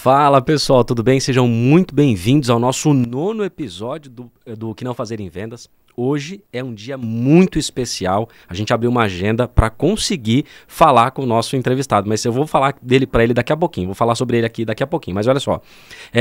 Fala pessoal, tudo bem? Sejam muito bem-vindos ao nosso 9º episódio do Que Não Fazer em Vendas. Hoje é um dia muito especial, a gente abriu uma agenda para conseguir falar com o nosso entrevistado, mas eu vou falar para ele daqui a pouquinho, vou falar sobre ele aqui daqui a pouquinho, mas olha só,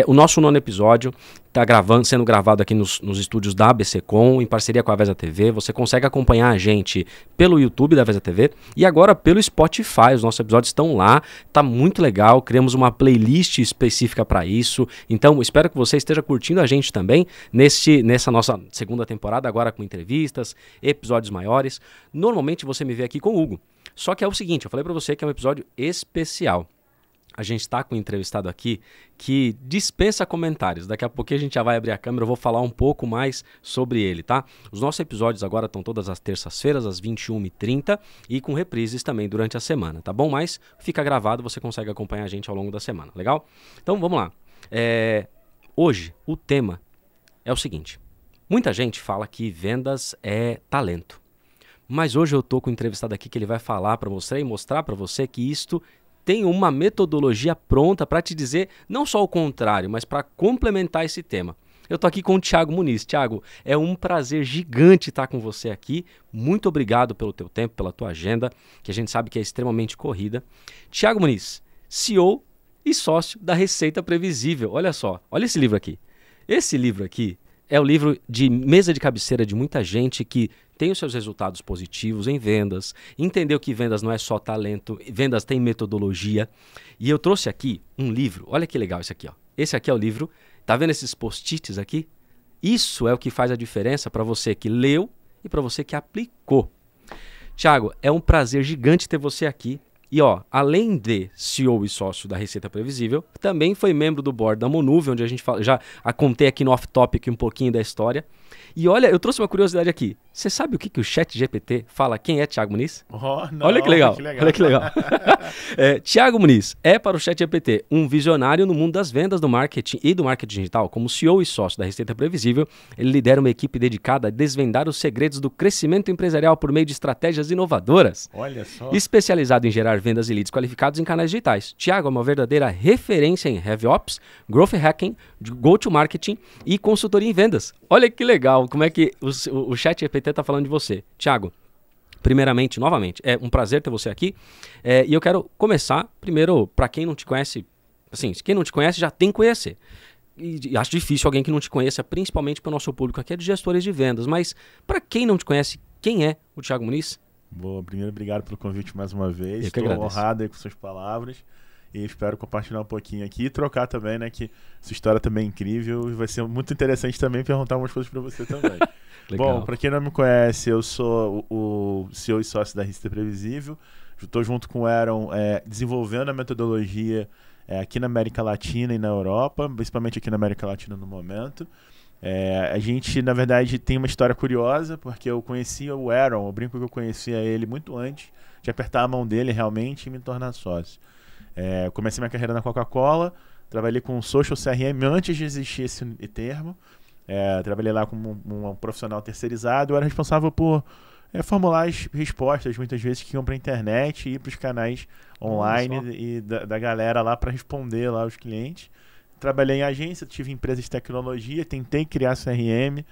o nosso 9º episódio está sendo gravado aqui nos estúdios da ABCcom, em parceria com a Vesa TV, você consegue acompanhar a gente pelo YouTube da Vesa TV e agora pelo Spotify, os nossos episódios estão lá, tá muito legal, criamos uma playlist específica para isso, então espero que você esteja curtindo a gente também nessa nossa segunda temporada, agora com entrevistas, episódios maiores. Normalmente você me vê aqui com o Hugo. Só que é o seguinte, eu falei para você que é um episódio especial. A gente está com um entrevistado aqui que dispensa comentários. Daqui a pouquinho a gente já vai abrir a câmera, eu vou falar um pouco mais sobre ele, tá? Os nossos episódios agora estão todas as terças-feiras, às 21h30 e com reprises também durante a semana, tá bom? Mas fica gravado, você consegue acompanhar a gente ao longo da semana, legal? Então vamos lá. Hoje o tema é o seguinte. Muita gente fala que vendas é talento, mas hoje eu estou com um entrevistado aqui que ele vai falar para você e mostrar para você que isto tem uma metodologia pronta para te dizer não só o contrário, mas para complementar esse tema. Eu estou aqui com o Thiago Muniz. Thiago, é um prazer gigante estar com você aqui. Muito obrigado pelo teu tempo, pela tua agenda, que a gente sabe que é extremamente corrida. Thiago Muniz, CEO e sócio da Receita Previsível. Olha só, olha esse livro aqui. Esse livro aqui é o livro de mesa de cabeceira de muita gente que tem os seus resultados positivos em vendas, entendeu que vendas não é só talento, vendas tem metodologia. E eu trouxe aqui um livro, olha que legal esse aqui, ó. Esse aqui é o livro, tá vendo esses post-its aqui? Isso é o que faz a diferença para você que leu e para você que aplicou. Thiago, é um prazer gigante ter você aqui. E ó, além de CEO e sócio da Receita Previsível, também foi membro do board da Monuve, onde a gente já contei aqui no off-topic um pouquinho da história. E olha, eu trouxe uma curiosidade aqui. Você sabe o que o ChatGPT fala quem é Thiago Muniz? Não, olha que legal. Olha que legal. Thiago Muniz é para o ChatGPT um visionário no mundo das vendas, do marketing e do marketing digital. Como CEO e sócio da Receita Previsível, ele lidera uma equipe dedicada a desvendar os segredos do crescimento empresarial por meio de estratégias inovadoras. Olha só. Especializado em gerar vendas e leads qualificados em canais digitais. Thiago é uma verdadeira referência em Heavy Ops, Growth Hacking, Go-to-Marketing e consultoria em vendas. Olha que legal como é que o ChatGPT está falando de você. Thiago, primeiramente, novamente, é um prazer ter você aqui. E eu quero começar, primeiro, para quem não te conhece, assim, quem não te conhece já tem que conhecer. E acho difícil alguém que não te conheça, principalmente para o nosso público aqui, é de gestores de vendas. Mas para quem não te conhece, quem é o Thiago Muniz? Boa, primeiro, obrigado pelo convite mais uma vez. Estou honrado aí com suas palavras. E espero compartilhar um pouquinho aqui e trocar também, né? Que sua história também é incrível e vai ser muito interessante também perguntar umas coisas para você também. Bom, para quem não me conhece, eu sou o CEO e sócio da Receita Previsível. Estou junto com o Aaron desenvolvendo a metodologia aqui na América Latina e na Europa, principalmente aqui na América Latina no momento. A gente, na verdade, tem uma história curiosa, porque eu conhecia o Aaron, eu brinco que eu conhecia ele muito antes de apertar a mão dele realmente e me tornar sócio. Eu comecei minha carreira na Coca-Cola, trabalhei com Social CRM antes de existir esse termo. Trabalhei lá como um profissional terceirizado. Eu era responsável por formular as respostas, muitas vezes que iam para a internet e ir para os canais online e da galera lá para responder lá os clientes. Trabalhei em agência, tive empresas de tecnologia, tentei criar CRM,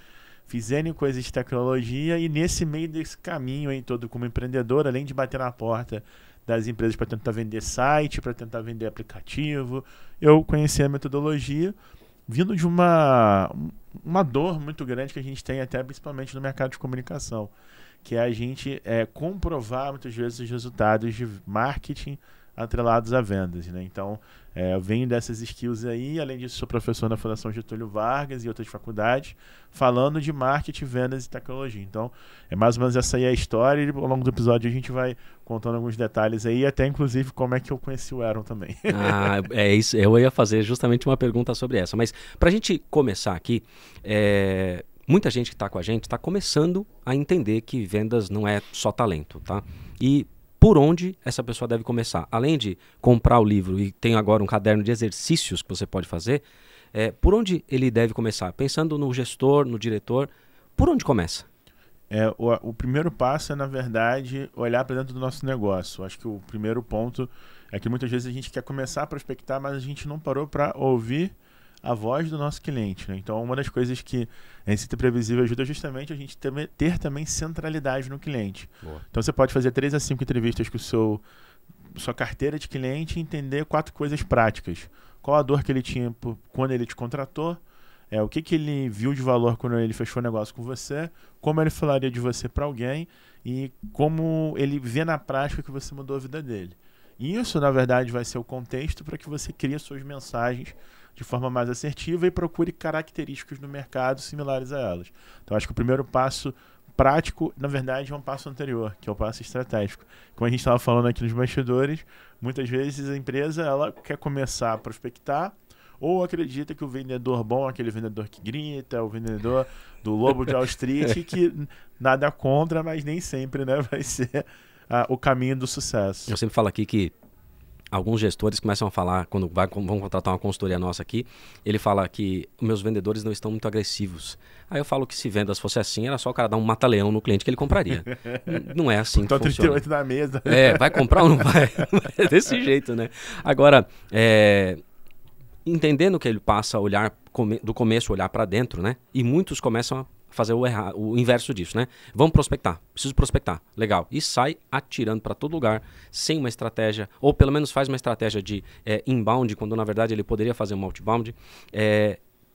fiz N coisas de tecnologia e nesse meio desse caminho aí todo como empreendedor, além de bater na porta das empresas para tentar vender site, para tentar vender aplicativo, eu conheci a metodologia vindo de uma dor muito grande que a gente tem até principalmente no mercado de comunicação, que é a gente comprovar muitas vezes os resultados de marketing atrelados a vendas, né? Então, eu venho dessas skills aí, além disso sou professor na Fundação Getúlio Vargas e outras faculdades, falando de marketing, vendas e tecnologia. Então, mais ou menos essa aí é a história e ao longo do episódio a gente vai contando alguns detalhes aí, até inclusive como é que eu conheci o Aaron também. É isso, eu ia fazer justamente uma pergunta sobre essa, mas para a gente começar aqui, muita gente que está com a gente está começando a entender que vendas não é só talento, tá? E por onde essa pessoa deve começar? Além de comprar o livro e tem agora um caderno de exercícios que você pode fazer, por onde ele deve começar? Pensando no gestor, no diretor, por onde começa? O primeiro passo é, na verdade, olhar para dentro do nosso negócio. Acho que o primeiro ponto é que muitas vezes a gente quer começar a prospectar, mas a gente não parou para ouvir a voz do nosso cliente, né? Então, uma das coisas que a Receita Previsível ajuda justamente a gente ter também centralidade no cliente. Boa. Então, você pode fazer 3 a 5 entrevistas com sua carteira de cliente e entender 4 coisas práticas. Qual a dor que ele tinha quando ele te contratou, o que ele viu de valor quando ele fechou o negócio com você, como ele falaria de você para alguém e como ele vê na prática que você mudou a vida dele. E isso, na verdade, vai ser o contexto para que você crie suas mensagens de forma mais assertiva e procure características no mercado similares a elas. Então, acho que o primeiro passo prático, na verdade, é um passo anterior, que é o passo estratégico. Como a gente estava falando aqui nos bastidores, muitas vezes a empresa ela quer começar a prospectar ou acredita que o vendedor bom é aquele vendedor que grita, o vendedor do Lobo de Wall Street, que nada contra, mas nem sempre, né, vai ser o caminho do sucesso. Eu sempre falo aqui que alguns gestores começam a falar, quando vão contratar uma consultoria nossa aqui, ele fala que meus vendedores não estão muito agressivos. Aí eu falo que se vendas fosse assim, era só o cara dar um mata-leão no cliente que ele compraria. Não é assim que funciona. 38 na mesa. Vai comprar ou não vai? É desse jeito, né? Agora, entendendo que ele passa a olhar, do começo olhar para dentro, né? E muitos começam a fazer o inverso disso, né? Vamos prospectar, preciso prospectar, legal. E sai atirando para todo lugar, sem uma estratégia, ou pelo menos faz uma estratégia de inbound, quando na verdade ele poderia fazer um outbound.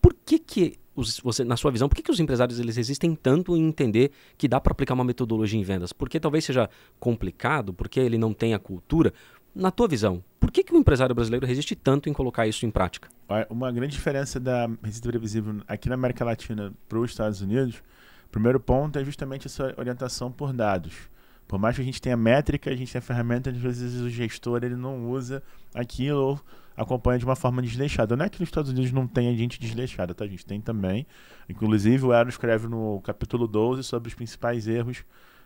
Por que você, na sua visão, por que os empresários eles resistem tanto em entender que dá para aplicar uma metodologia em vendas? Porque talvez seja complicado, porque ele não tem a cultura. Na tua visão, por que o empresário brasileiro resiste tanto em colocar isso em prática? Uma grande diferença da Receita Previsível aqui na América Latina para os Estados Unidos, o primeiro ponto é justamente essa orientação por dados. Por mais que a gente tenha métrica, a gente tenha ferramenta, às vezes o gestor ele não usa aquilo ou acompanha de uma forma desleixada. Não é que nos Estados Unidos não tenha gente desleixada, tá? A gente tem também. Inclusive o Aaron escreve no capítulo 12 sobre os principais erros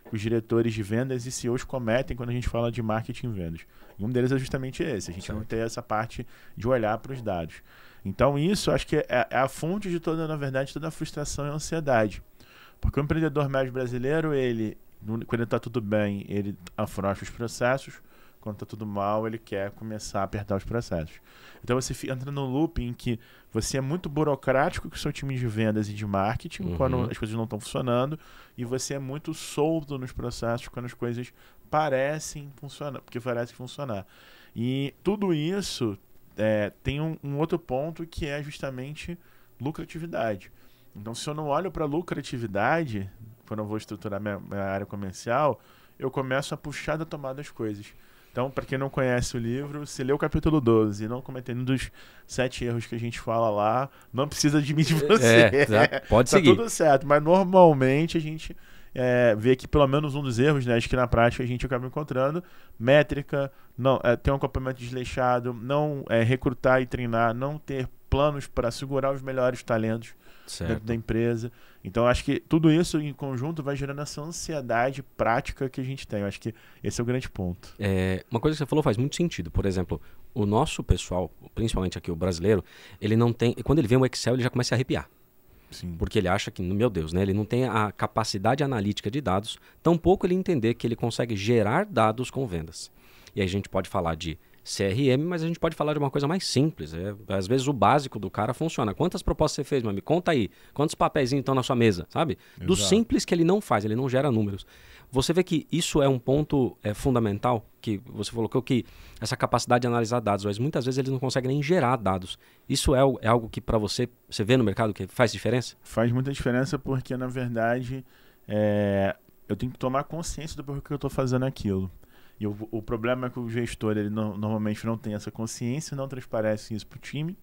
que os diretores de vendas e CEOs cometem quando a gente fala de marketing e vendas. E um deles é justamente esse, a gente não tem essa parte de olhar para os dados. Então isso, acho que é a fonte de toda, na verdade, toda a frustração e a ansiedade. Porque o empreendedor médio brasileiro, quando está tudo bem, ele afrouxa os processos, quando está tudo mal, ele quer começar a apertar os processos. Então você entra no loop em que você é muito burocrático com o seu time de vendas e de marketing, quando as coisas não estão funcionando, e você é muito solto nos processos quando as coisas parecem funcionar. E tudo isso tem um outro ponto que é justamente lucratividade. Então, se eu não olho para lucratividade, quando eu vou estruturar minha área comercial, eu começo a puxar da tomada das coisas. Então, para quem não conhece o livro, se lê o capítulo 12 e não cometer um dos 7 erros que a gente fala lá, não precisa de mim de você. Pode seguir. Tá tudo certo, mas normalmente a gente vê que pelo menos um dos erros, né, acho que na prática a gente acaba encontrando, métrica, ter um acompanhamento desleixado, não recrutar e treinar, não ter planos para segurar os melhores talentos dentro da empresa. Então, acho que tudo isso em conjunto vai gerando essa ansiedade prática que a gente tem. Eu acho que esse é o grande ponto. Uma coisa que você falou faz muito sentido. Por exemplo, o nosso pessoal, principalmente aqui o brasileiro, ele não tem... Quando ele vê um Excel, ele já começa a arrepiar. Sim. Porque ele acha que, meu Deus, né, ele não tem a capacidade analítica de dados, tampouco ele entender que ele consegue gerar dados com vendas. E aí a gente pode falar de CRM, mas a gente pode falar de uma coisa mais simples. Às vezes o básico do cara funciona. Quantas propostas você fez, meu amigo? Conta aí. Quantos papeizinhos estão na sua mesa, sabe? Exato. Do simples que ele não faz, ele não gera números. Você vê que isso é um ponto fundamental, que você colocou que essa capacidade de analisar dados, mas muitas vezes ele não consegue nem gerar dados. Isso é algo que para você vê no mercado que faz diferença? Faz muita diferença porque, na verdade, eu tenho que tomar consciência do porquê que eu estou fazendo aquilo. E o problema é que o gestor ele normalmente não tem essa consciência, não transparece isso para o time,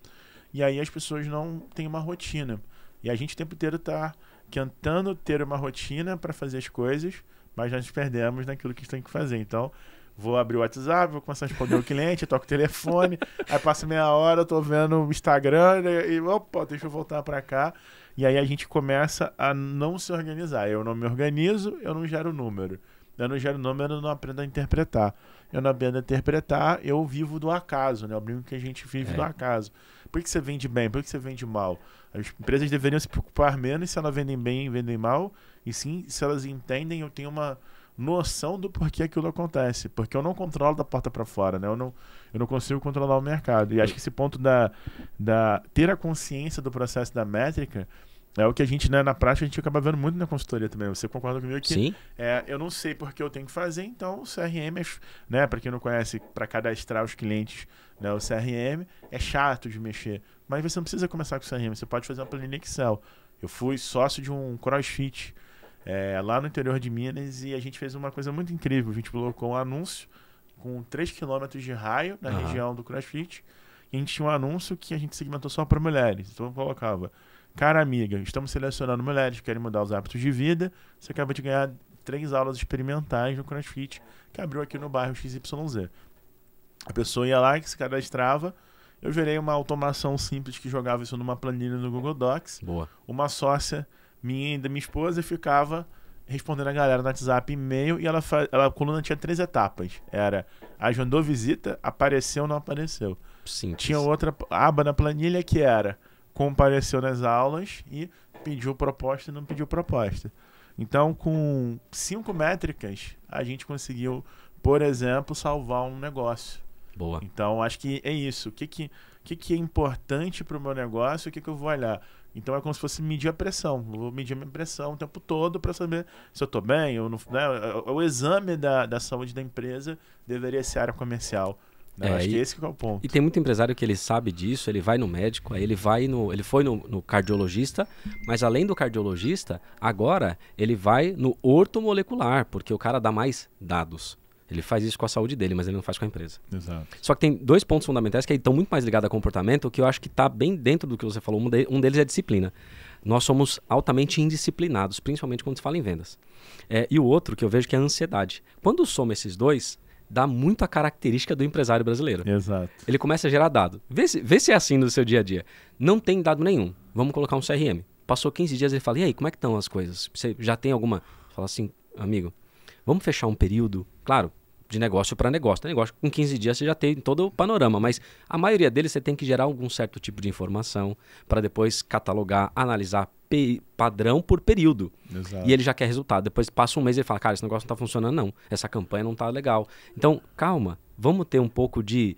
e aí as pessoas não têm uma rotina. E a gente o tempo inteiro está tentando ter uma rotina para fazer as coisas, mas nós perdemos naquilo que a gente tem que fazer. Então, vou abrir o WhatsApp, vou começar a responder o cliente, toco o telefone, aí passa meia hora, eu tô vendo o Instagram, e opa, deixa eu voltar para cá. E aí a gente começa a não se organizar. Eu não me organizo, eu não gero número. Eu não gero número, eu não aprendo a interpretar. Eu não aprendo a interpretar, eu vivo do acaso, né? Eu brinco que a gente vive do acaso. Por que você vende bem? Por que você vende mal? As empresas deveriam se preocupar menos se elas vendem bem e vendem mal, e sim se elas entendem, eu tenho noção do porquê aquilo acontece. Porque eu não controlo da porta para fora, né? Eu não consigo controlar o mercado. E acho que esse ponto da ter a consciência do processo da métrica é o que a gente, né, na prática, a gente acaba vendo muito na consultoria também. Você concorda comigo que Sim. Eu não sei porque eu tenho que fazer, então o CRM, né, para quem não conhece, para cadastrar os clientes, né, o CRM é chato de mexer. Mas você não precisa começar com o CRM, você pode fazer uma planilha Excel. Eu fui sócio de um CrossFit lá no interior de Minas e a gente fez uma coisa muito incrível. A gente colocou um anúncio com 3 km de raio na região do CrossFit e a gente tinha um anúncio que a gente segmentou só para mulheres. Então eu colocava: cara amiga, estamos selecionando mulheres que querem mudar os hábitos de vida. Você acaba de ganhar 3 aulas experimentais no CrossFit que abriu aqui no bairro XYZ. A pessoa ia lá, que se cadastrava. Eu gerei uma automação simples que jogava isso numa planilha no Google Docs. Boa. Uma sócia minha e da minha esposa ficava respondendo a galera no WhatsApp, e-mail, e a coluna tinha 3 etapas. Era: agendou visita, apareceu, não apareceu. Simples. Tinha outra aba na planilha que era: compareceu nas aulas e pediu proposta e não pediu proposta. Então, com 5 métricas, a gente conseguiu, por exemplo, salvar um negócio. Boa. Então, acho que é isso. O que é importante para o meu negócio, o que eu vou olhar? Então, é como se fosse medir a pressão. Eu vou medir a minha pressão o tempo todo para saber se eu estou bem ou não. Né? O exame da saúde da empresa deveria ser área comercial. Acho que esse que é o ponto. E tem muito empresário que ele sabe disso, ele vai no médico, aí ele foi no cardiologista, mas além do cardiologista, agora ele vai no ortomolecular, porque o cara dá mais dados. Ele faz isso com a saúde dele, mas ele não faz com a empresa. Exato. Só que tem 2 pontos fundamentais que estão muito mais ligados a comportamento, que eu acho que está bem dentro do que você falou. Um deles é a disciplina. Nós somos altamente indisciplinados, principalmente quando se fala em vendas. E o outro que eu vejo que é a ansiedade. Quando soma esses 2, dá muito a característica do empresário brasileiro. Exato. Ele começa a gerar dado. Vê se é assim no seu dia a dia. Não tem dado nenhum. Vamos colocar um CRM. Passou 15 dias, ele fala: e aí, como é que estão as coisas? Você já tem alguma... Fala assim: amigo, vamos fechar um período, claro, de negócio para negócio. Tem negócio com 15 dias você já tem todo o panorama, mas a maioria deles você tem que gerar algum certo tipo de informação para depois catalogar, analisar padrão por período. Exato. E ele já quer resultado. Depois passa um mês e ele fala: cara, esse negócio não está funcionando não. Essa campanha não está legal. Então, calma, vamos ter um pouco de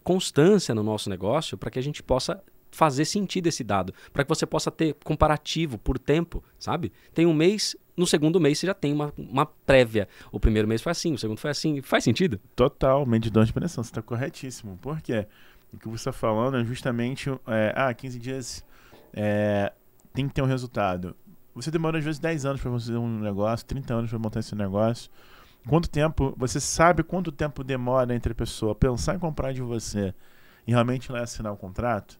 constância no nosso negócio para que a gente possa fazer sentido esse dado, para que você possa ter comparativo por tempo, sabe? Tem um mês, no segundo mês você já tem uma prévia. O primeiro mês foi assim, o segundo foi assim. Faz sentido? Total, medidor de pressão, você está corretíssimo. Por quê? O que você está falando é justamente 15 dias tem que ter um resultado. Você demora às vezes 10 anos para fazer um negócio, 30 anos para montar esse negócio. Quanto tempo, você sabe quanto tempo demora entre a pessoa pensar em comprar de você e realmente lá assinar o contrato?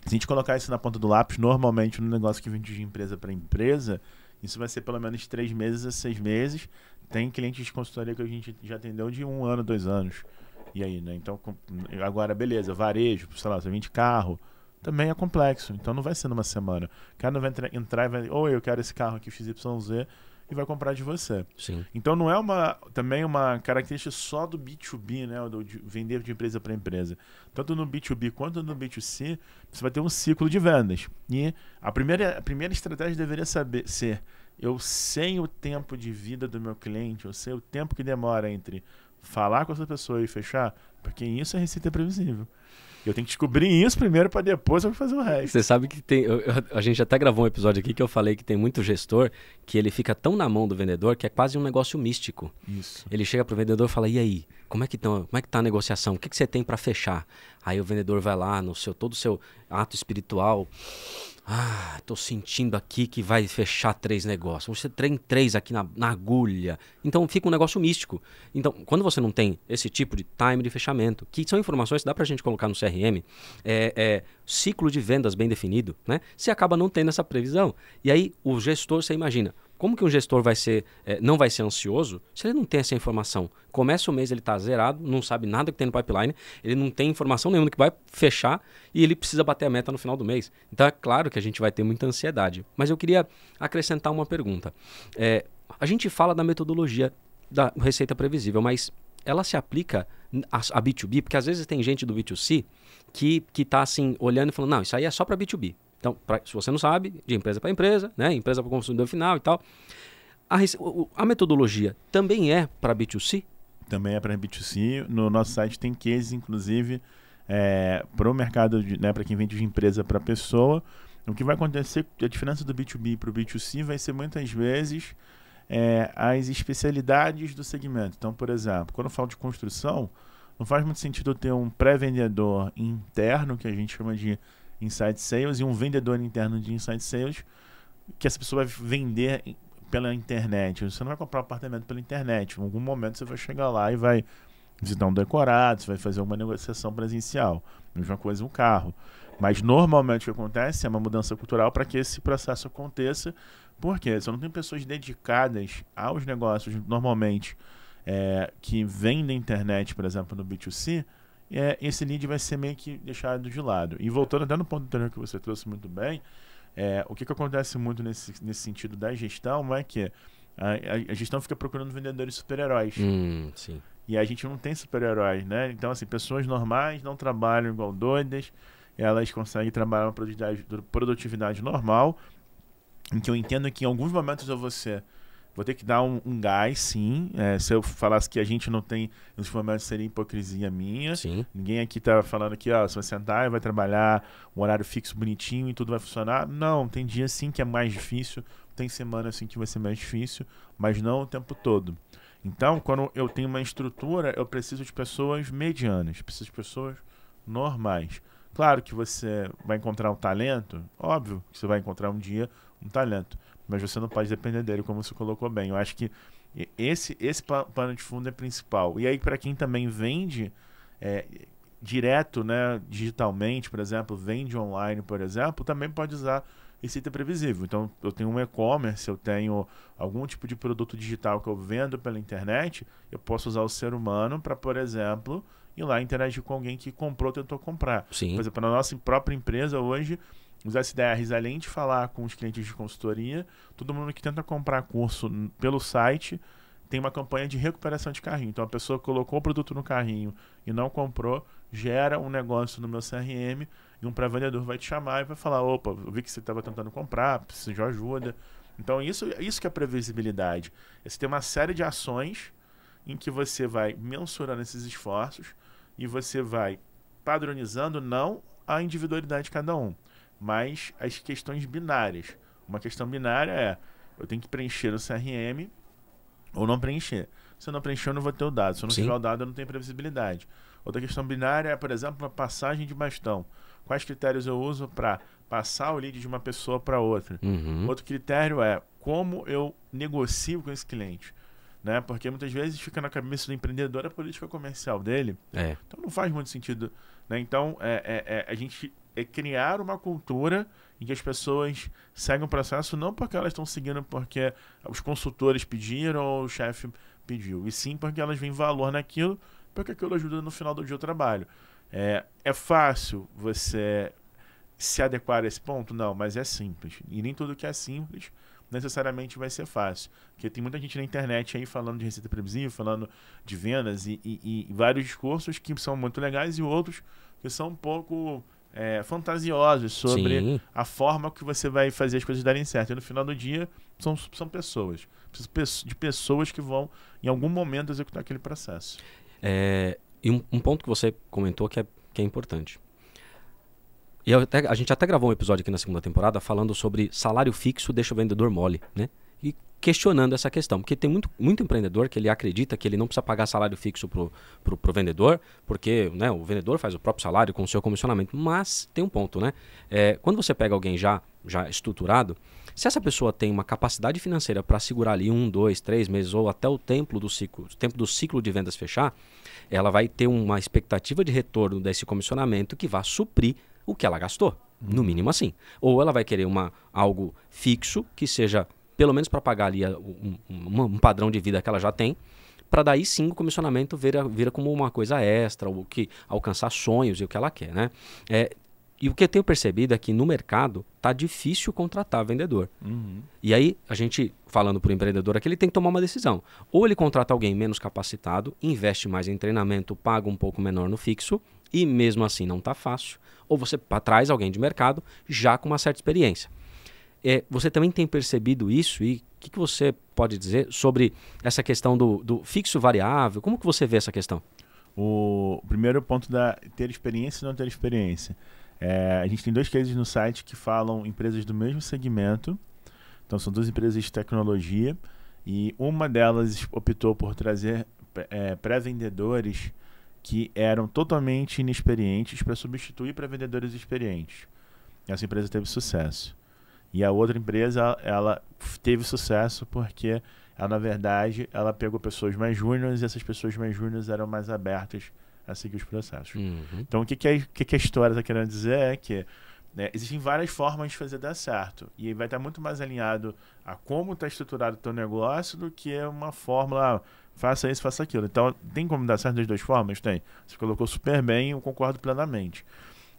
Se a gente colocar isso na ponta do lápis, normalmente no negócio que vende de empresa para empresa, isso vai ser pelo menos 3 meses a 6 meses. Tem clientes de consultoria que a gente já atendeu de 1 ano, 2 anos. E aí, né? Então, agora, beleza, varejo, sei lá, você vende carro, também é complexo. Então não vai ser numa semana. O cara não vai entrar e vai: eu quero esse carro aqui XYZ, e vai comprar de você. Sim. Então não é também uma característica só do B2B, né? De vender de empresa para empresa. Tanto no B2B quanto no B2C, você vai ter um ciclo de vendas. E a primeira estratégia deveria ser: eu sei o tempo de vida do meu cliente, eu sei o tempo que demora entre falar com essa pessoa e fechar, porque isso é receita previsível. Eu tenho que descobrir isso primeiro para depois eu fazer o resto. Você sabe que a gente até gravou um episódio aqui que eu falei que tem muito gestor que ele fica tão na mão do vendedor que é quase um negócio místico. Isso. Ele chega pro vendedor e fala: e aí, como é que tá a negociação? O que você tem para fechar? Aí o vendedor vai lá no todo o seu ato espiritual: tô sentindo aqui que vai fechar 3 negócios. Você tem 3 aqui na agulha. Então fica um negócio místico. Então, quando você não tem esse tipo de time de fechamento, que são informações que dá pra gente colocar no CRM, ciclo de vendas bem definido, né? Você acaba não tendo essa previsão. E aí o gestor, você imagina, como que um gestor não vai ser ansioso se ele não tem essa informação? Começa o mês, ele está zerado, não sabe nada que tem no pipeline, ele não tem informação nenhuma que vai fechar e ele precisa bater a meta no final do mês. Então é claro que a gente vai ter muita ansiedade. Mas eu queria acrescentar uma pergunta. A gente fala da metodologia da receita previsível, mas ela se aplica a B2B? Porque às vezes tem gente do B2C que está assim, olhando e falando: não, isso aí é só para B2B. Então, se você não sabe, de empresa para empresa, né? Empresa para o consumidor final e tal. a metodologia também é para B2C? Também é para B2C. No nosso site tem cases, inclusive, para o mercado, né, para quem vende de empresa para pessoa. O que vai acontecer, a diferença do B2B para o B2C vai ser muitas vezes as especialidades do segmento. Então, por exemplo, quando eu falo de construção, não faz muito sentido eu ter um pré-vendedor interno, que a gente chama de inside sales, e um vendedor interno de inside sales, que essa pessoa vai vender pela internet. Você não vai comprar um apartamento pela internet. Em algum momento você vai chegar lá e vai visitar um decorado, você vai fazer uma negociação presencial. Mesma coisa um carro. Mas normalmente o que acontece é uma mudança cultural para que esse processo aconteça. Por quê? Se não tem pessoas dedicadas aos negócios, normalmente, que vendem internet, por exemplo, no B2C, esse lead vai ser meio que deixado de lado. E voltando até no ponto anterior que você trouxe muito bem, o que acontece muito nesse sentido da gestão é que a gestão fica procurando vendedores super-heróis. Sim. E a gente não tem super-heróis, né? Então, assim, pessoas normais não trabalham igual doidas, elas conseguem trabalhar uma produtividade normal, em que eu entendo que em alguns momentos vou ter que dar um gás, sim. Se eu falasse que a gente não tem, nos momentos seria hipocrisia minha. Sim. Ninguém aqui tá falando que você vai sentar e vai trabalhar um horário fixo bonitinho e tudo vai funcionar. Não, tem dia sim que é mais difícil, tem semana sim que vai ser mais difícil, mas não o tempo todo. Então, quando eu tenho uma estrutura, eu preciso de pessoas medianas, preciso de pessoas normais. Claro que você vai encontrar um talento, óbvio que você vai encontrar um dia um talento, mas você não pode depender dele, como você colocou bem. Eu acho que esse pano de fundo é principal. E aí, para quem também vende direto, né, digitalmente, por exemplo, vende online, por exemplo, também pode usar receita previsível. Então, eu tenho um e-commerce, eu tenho algum tipo de produto digital que eu vendo pela internet, eu posso usar o ser humano para, por exemplo, ir lá interagir com alguém que comprou, tentou comprar. Sim. Por exemplo, na nossa própria empresa hoje, os SDRs, além de falar com os clientes de consultoria, todo mundo que tenta comprar curso pelo site tem uma campanha de recuperação de carrinho. Então, a pessoa colocou o produto no carrinho e não comprou, gera um negócio no meu CRM e um pré-vendedor vai te chamar e vai falar: opa, eu vi que você estava tentando comprar, preciso de ajuda. Então, isso que é previsibilidade. Você tem uma série de ações em que você vai mensurando esses esforços e você vai padronizando não a individualidade de cada um, mas as questões binárias. Uma questão binária eu tenho que preencher o CRM ou não preencher. Se eu não preencher, eu não vou ter o dado. Se eu não tiver o dado, eu não tenho previsibilidade. Outra questão binária é, por exemplo, a passagem de bastão. Quais critérios eu uso para passar o lead de uma pessoa para outra? Outro critério é como eu negocio com esse cliente. Né? Porque muitas vezes fica na cabeça do empreendedor a política comercial dele. Então não faz muito sentido. Né? Então a gente criar uma cultura em que as pessoas seguem o processo não porque elas estão seguindo porque os consultores pediram ou o chefe pediu, e sim porque elas veem valor naquilo, porque aquilo ajuda no final do dia o trabalho. É fácil você se adequar a esse ponto? Não, mas é simples. E nem tudo que é simples necessariamente vai ser fácil. Porque tem muita gente na internet aí falando de receita previsível, falando de vendas e vários discursos que são muito legais e outros que são um pouco fantasiosos sobre a forma que você vai fazer as coisas darem certo. E no final do dia são pessoas. Preciso de pessoas que vão em algum momento executar aquele processo. E um ponto que você comentou que é importante. E a gente até gravou um episódio aqui na segunda temporada falando sobre salário fixo deixa o vendedor mole, né? E questionando essa questão, porque tem muito empreendedor que ele acredita que ele não precisa pagar salário fixo pro vendedor, porque, né, o vendedor faz o próprio salário com o seu comissionamento. Mas tem um ponto, né? Quando você pega alguém já estruturado, se essa pessoa tem uma capacidade financeira para segurar ali 1, 2, 3 meses ou até o tempo do ciclo de vendas fechar, ela vai ter uma expectativa de retorno desse comissionamento que vai suprir o que ela gastou, no mínimo assim. Ou ela vai querer algo fixo, que seja pelo menos para pagar ali um padrão de vida que ela já tem, para daí sim o comissionamento vira como uma coisa extra, ou que alcançar sonhos e o que ela quer, né? E o que eu tenho percebido é que no mercado tá difícil contratar vendedor. E aí, a gente, falando para o empreendedor aqui, ele tem que tomar uma decisão. Ou ele contrata alguém menos capacitado, investe mais em treinamento, paga um pouco menor no fixo, e mesmo assim não tá fácil. Ou você traz alguém de mercado já com uma certa experiência. você também tem percebido isso? E o que você pode dizer sobre essa questão do fixo variável? Como que você vê essa questão? O primeiro ponto da ter experiência e não ter experiência. A gente tem 2 cases no site que falam empresas do mesmo segmento. Então são 2 empresas de tecnologia e uma delas optou por trazer pré-vendedores que eram totalmente inexperientes para substituir pré-vendedores experientes. Essa empresa teve sucesso. E a outra empresa, ela teve sucesso porque ela, na verdade, ela pegou pessoas mais júniores e essas pessoas mais júniores eram mais abertas a seguir os processos. Então, o que a história está querendo dizer é que existem várias formas de fazer dar certo. E vai estar muito mais alinhado a como está estruturado o teu negócio do que uma fórmula, faça isso, faça aquilo. Então, tem como dar certo das 2 formas? Tem. Você colocou super bem, eu concordo plenamente.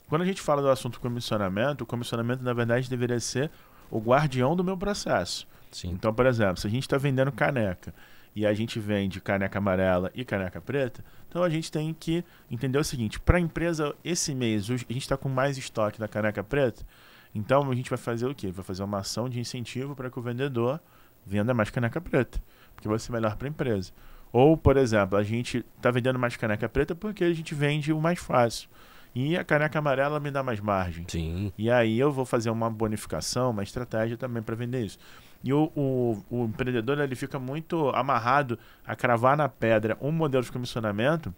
Quando a gente fala do assunto comissionamento, o comissionamento, na verdade, deveria ser o guardião do meu processo. Sim. Então, por exemplo, se a gente está vendendo caneca e a gente vende caneca amarela e caneca preta, então a gente tem que entender o seguinte: para a empresa, esse mês, a gente está com mais estoque da caneca preta, então a gente vai fazer o quê? Vai fazer uma ação de incentivo para que o vendedor venda mais caneca preta, porque vai ser melhor para a empresa. Ou, por exemplo, a gente está vendendo mais caneca preta porque a gente vende o mais fácil. E a caneca amarela me dá mais margem. Sim. E aí eu vou fazer uma bonificação, uma estratégia também para vender isso. E o empreendedor, ele fica muito amarrado a cravar na pedra um modelo de comissionamento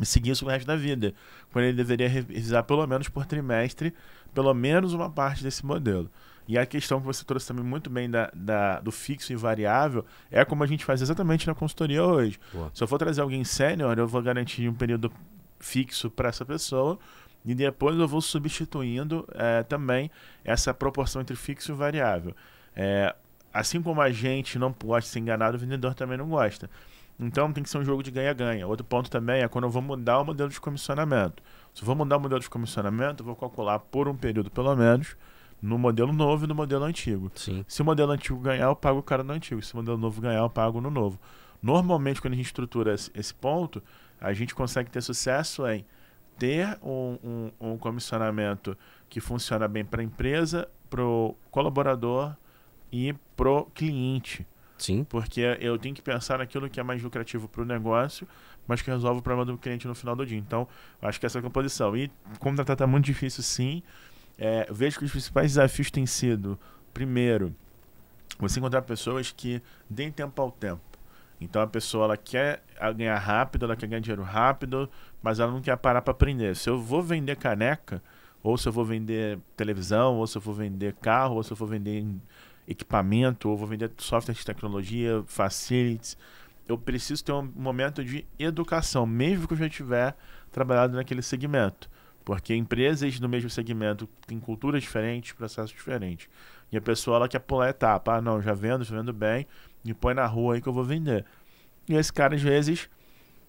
e seguir isso o resto da vida, quando ele deveria revisar pelo menos por trimestre, pelo menos uma parte desse modelo. E a questão que você trouxe também muito bem do fixo e variável é como a gente faz exatamente na consultoria hoje. Boa. Se eu for trazer alguém sênior, eu vou garantir um período fixo para essa pessoa e depois eu vou substituindo também essa proporção entre fixo e variável. Assim como a gente não gosta de ser enganado, o vendedor também não gosta. Então tem que ser um jogo de ganha-ganha. Outro ponto também é quando eu vou mudar o modelo de comissionamento. Se eu vou mudar o modelo de comissionamento, eu vou calcular por um período pelo menos no modelo novo e no modelo antigo. Sim. Se o modelo antigo ganhar, eu pago o cara no antigo. Se o modelo novo ganhar, eu pago no novo. Normalmente, quando a gente estrutura esse ponto, a gente consegue ter sucesso em ter um comissionamento que funciona bem para a empresa, para o colaborador e para o cliente. Sim. Porque eu tenho que pensar naquilo que é mais lucrativo para o negócio, mas que resolve o problema do cliente no final do dia. Então, acho que essa é a composição. E contratar está muito difícil, sim. Eu vejo que os principais desafios têm sido, primeiro, você encontrar pessoas que deem tempo ao tempo. Então a pessoa, ela quer ganhar rápido, ela quer ganhar dinheiro rápido, mas ela não quer parar para aprender. Se eu vou vender caneca, ou se eu vou vender televisão, ou se eu vou vender carro, ou se eu vou vender equipamento, ou vou vender software de tecnologia, facilities, eu preciso ter um momento de educação, mesmo que eu já tiver trabalhado naquele segmento. Porque empresas no mesmo segmento têm culturas diferentes, processos diferentes. E a pessoa, ela quer pular a etapa. Não, já vendo bem, me põe na rua aí que eu vou vender. E esse cara, às vezes,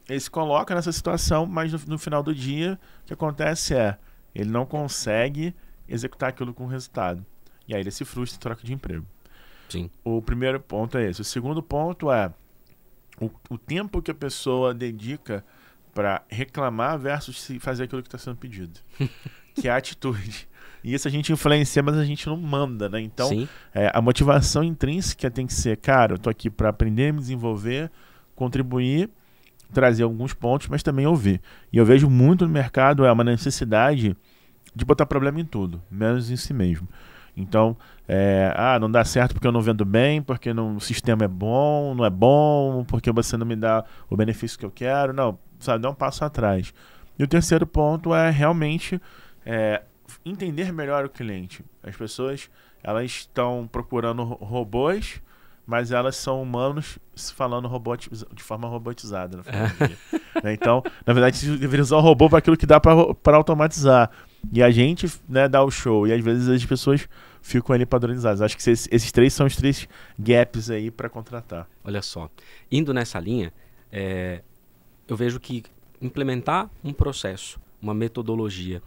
ele se coloca nessa situação, mas no final do dia, o que acontece ele não consegue executar aquilo com resultado. E aí ele se frustra e troca de emprego. Sim. O primeiro ponto é esse. O segundo ponto é o tempo que a pessoa dedica para reclamar versus fazer aquilo que está sendo pedido. Que é a atitude. E isso a gente influencia, mas a gente não manda, né? Então, a motivação intrínseca tem que ser, cara, eu tô aqui para aprender, me desenvolver, contribuir, trazer alguns pontos, mas também ouvir. E eu vejo muito no mercado uma necessidade de botar problema em tudo, menos em si mesmo. Então, não dá certo porque eu não vendo bem, porque o sistema é bom, não é bom, porque você não me dá o benefício que eu quero. Não, sabe, dá um passo atrás. E o terceiro ponto é realmente entender melhor o cliente. As pessoas, elas estão procurando robôs, mas elas são humanos falando de forma robotizada. Então, na verdade, você deveria usar o robô para aquilo que dá para automatizar. E a gente, né, dá o show. E às vezes as pessoas ficam ali padronizadas. Acho que esses três são os 3 gaps aí para contratar. Olha só, indo nessa linha, eu vejo que implementar um processo, uma metodologia,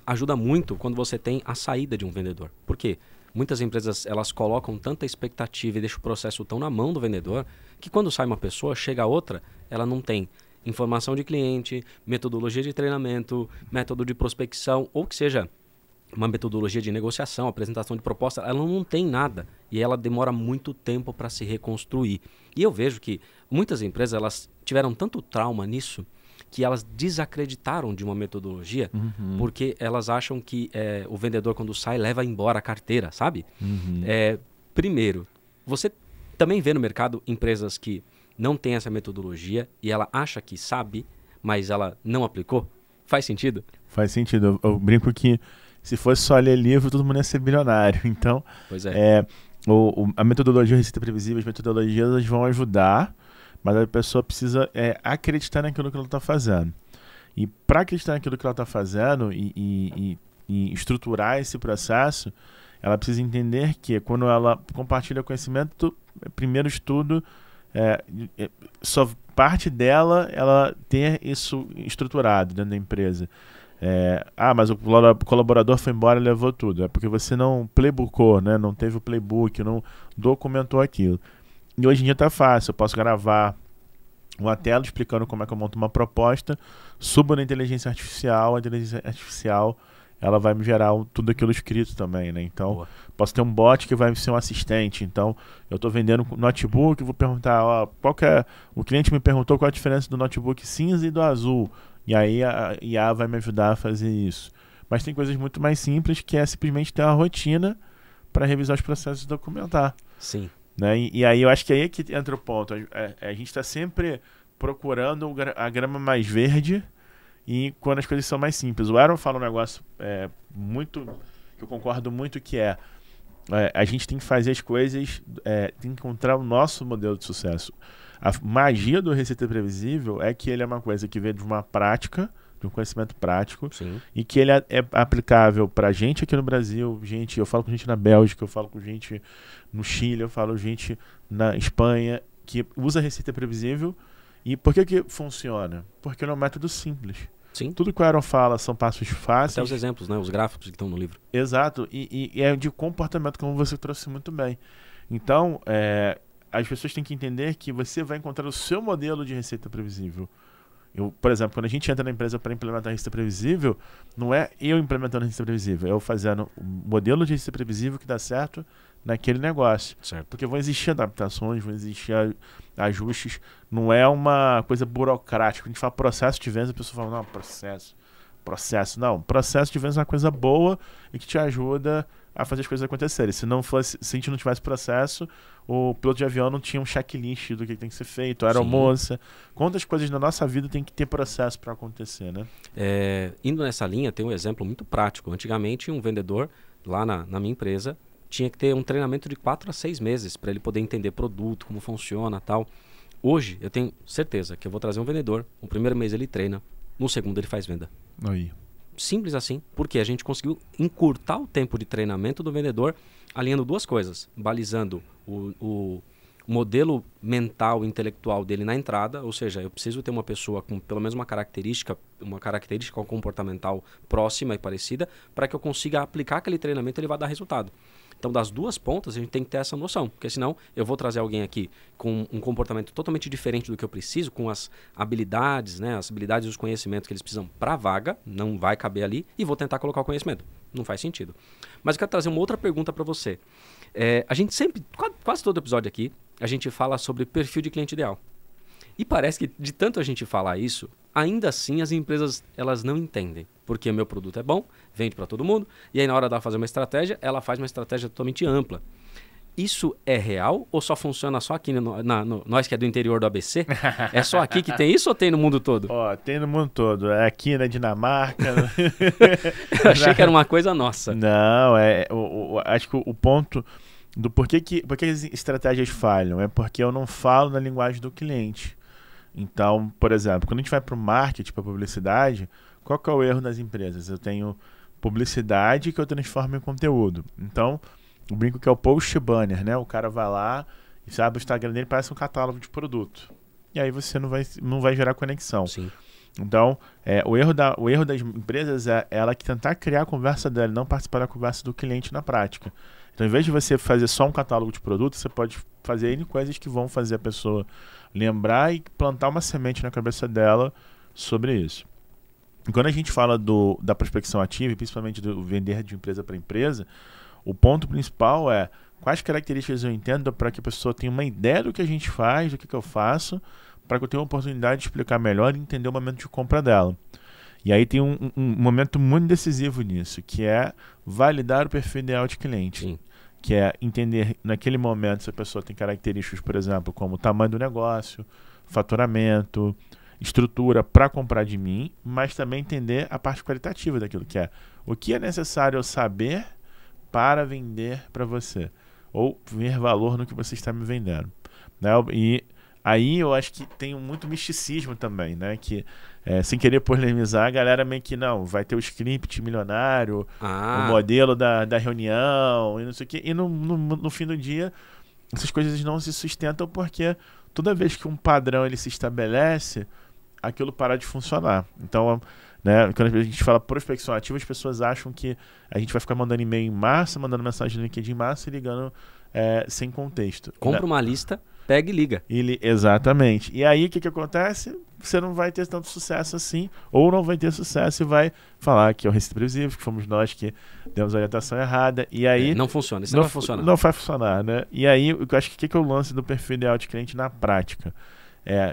ajuda muito quando você tem a saída de um vendedor. Por quê? Muitas empresas, elas colocam tanta expectativa e deixam o processo tão na mão do vendedor que quando sai uma pessoa, chega outra, ela não tem informação de cliente, metodologia de treinamento, método de prospecção, ou que seja, uma metodologia de negociação, apresentação de proposta, ela não tem nada e ela demora muito tempo para se reconstruir. E eu vejo que muitas empresas elas tiveram tanto trauma nisso que elas desacreditaram de uma metodologia porque elas acham que o vendedor quando sai leva embora a carteira, sabe? Primeiro, você também vê no mercado empresas que não têm essa metodologia e ela acha que sabe, mas ela não aplicou? Faz sentido? Faz sentido. Eu brinco que se fosse só ler livro, todo mundo ia ser bilionário. Então, pois é. A metodologia Receita Previsível, as metodologias elas vão ajudar, mas a pessoa precisa acreditar naquilo que ela está fazendo. E para acreditar naquilo que ela está fazendo e estruturar esse processo, ela precisa entender que quando ela compartilha conhecimento, primeiro estudo, só parte dela ela ter isso estruturado dentro da empresa. Mas o colaborador foi embora e levou tudo. É porque você não playbookou, né? Não teve o playbook, não documentou aquilo. E hoje em dia tá fácil. Eu posso gravar uma tela explicando como é que eu monto uma proposta, subo na inteligência artificial, a inteligência artificial ela vai me gerar tudo aquilo escrito também, né? Então, posso ter um bot que vai ser um assistente. Então, eu estou vendendo um notebook, vou perguntar, o cliente me perguntou qual a diferença do notebook cinza e do azul. E aí a IA vai me ajudar a fazer isso. Mas tem coisas muito mais simples que é simplesmente ter uma rotina para revisar os processos e documentar. Sim. Né? E aí eu acho que aí é que entra o ponto. A gente está sempre procurando a grama mais verde e quando as coisas são mais simples. O Aaron fala um negócio muito que eu concordo muito que a gente tem que fazer as coisas, tem que encontrar o nosso modelo de sucesso. A magia do Receita Previsível é que ele é uma coisa que vem de uma prática, de um conhecimento prático. Sim. E que ele é aplicável para gente aqui no Brasil, eu falo com gente na Bélgica, eu falo com gente no Chile, eu falo com gente na Espanha que usa Receita Previsível. E por que funciona? Porque é um método simples. Sim. Tudo que o Aaron fala são passos fáceis. Até os exemplos, né? Os gráficos que estão no livro. Exato. E é de comportamento, como você trouxe muito bem. Então, as pessoas têm que entender que você vai encontrar o seu modelo de receita previsível. Por exemplo, quando a gente entra na empresa para implementar a receita previsível, não é eu implementando a receita previsível, é eu fazendo o modelo de receita previsível que dá certo naquele negócio. Certo. Porque vão existir adaptações, vão existir ajustes, não é uma coisa burocrática. Quando a gente fala processo de vendas, a pessoa fala, não, processo. Não, processo de vendas é uma coisa boa e que te ajuda a fazer as coisas acontecerem. Se a gente não tivesse processo, o piloto de avião não tinha um checklist do que tem que ser feito, a aeromoça. Quantas coisas na nossa vida tem que ter processo para acontecer, né? Indo nessa linha, tem um exemplo muito prático. Antigamente, um vendedor lá na minha empresa tinha que ter um treinamento de 4 a 6 meses para ele poder entender produto, como funciona e tal. Hoje, eu tenho certeza que eu vou trazer um vendedor, no primeiro mês ele treina, no segundo ele faz venda. Aí. Simples assim, porque a gente conseguiu encurtar o tempo de treinamento do vendedor, alinhando duas coisas, balizando o modelo mental e intelectual dele na entrada, ou seja, eu preciso ter uma pessoa com pelo menos uma característica comportamental próxima e parecida, para que eu consiga aplicar aquele treinamento e ele vai dar resultado. Então, das duas pontas, a gente tem que ter essa noção, porque senão eu vou trazer alguém aqui com um comportamento totalmente diferente do que eu preciso, com as habilidades, né, as habilidades e os conhecimentos que eles precisam para a vaga, não vai caber ali, e vou tentar colocar o conhecimento. Não faz sentido. Mas eu quero trazer uma outra pergunta para você. A gente sempre, quase todo episódio aqui, a gente fala sobre perfil de cliente ideal. E parece que de tanto a gente falar isso, ainda assim as empresas elas não entendem. Porque meu produto é bom, vende para todo mundo, e aí na hora dela fazer uma estratégia, ela faz uma estratégia totalmente ampla. Isso é real ou só funciona só aqui, nós que é do interior do ABC? É só aqui que tem isso ou tem no mundo todo? Tem no mundo todo. É aqui na Dinamarca. Eu achei que era uma coisa nossa. Não, acho que o ponto do por que as estratégias falham é porque eu não falo na linguagem do cliente. Então, por exemplo, quando a gente vai para o marketing, para publicidade, qual que é o erro das empresas? Eu tenho publicidade que eu transformo em conteúdo. Então, eu brinco que é o post banner, né? O cara vai lá e sabe, o Instagram dele parece um catálogo de produto. E aí você não vai gerar conexão. Sim. Então, o erro das empresas é ela que tentar criar a conversa dela, não participar da conversa do cliente na prática. Então, em vez de você fazer só um catálogo de produtos, você pode fazer N coisas que vão fazer a pessoa lembrar e plantar uma semente na cabeça dela sobre isso. E quando a gente fala da prospecção ativa, e principalmente do vender de empresa para empresa, o ponto principal é quais características eu entendo para que a pessoa tenha uma ideia do que a gente faz, do que eu faço, para que eu tenha uma oportunidade de explicar melhor e entender o momento de compra dela. E aí tem um momento muito decisivo nisso, que é validar o perfil ideal de cliente. Sim. Que é entender naquele momento se a pessoa tem características, por exemplo, como o tamanho do negócio, faturamento, estrutura para comprar de mim, mas também entender a parte qualitativa daquilo, que é o que é necessário eu saber para vender para você, ou ver valor no que você está me vendendo, né? E aí eu acho que tem muito misticismo também, né? Que, sem querer polemizar, a galera meio que não, vai ter o script milionário, o modelo da reunião, e não sei o quê. E no fim do dia, essas coisas não se sustentam porque toda vez que um padrão ele se estabelece, aquilo para de funcionar. Então, né, quando a gente fala prospecção ativa, as pessoas acham que a gente vai ficar mandando e-mail em massa, mandando mensagem no LinkedIn em massa e ligando sem contexto. Compra uma lista, pega e liga. Exatamente. E aí o que acontece? Você não vai ter tanto sucesso assim, ou não vai ter sucesso e vai falar que é o receita previsível, que fomos nós que demos a orientação errada. E aí não funciona, isso não vai funcionar. Não vai funcionar, né? E aí eu acho que o que é o lance do perfil ideal de cliente na prática?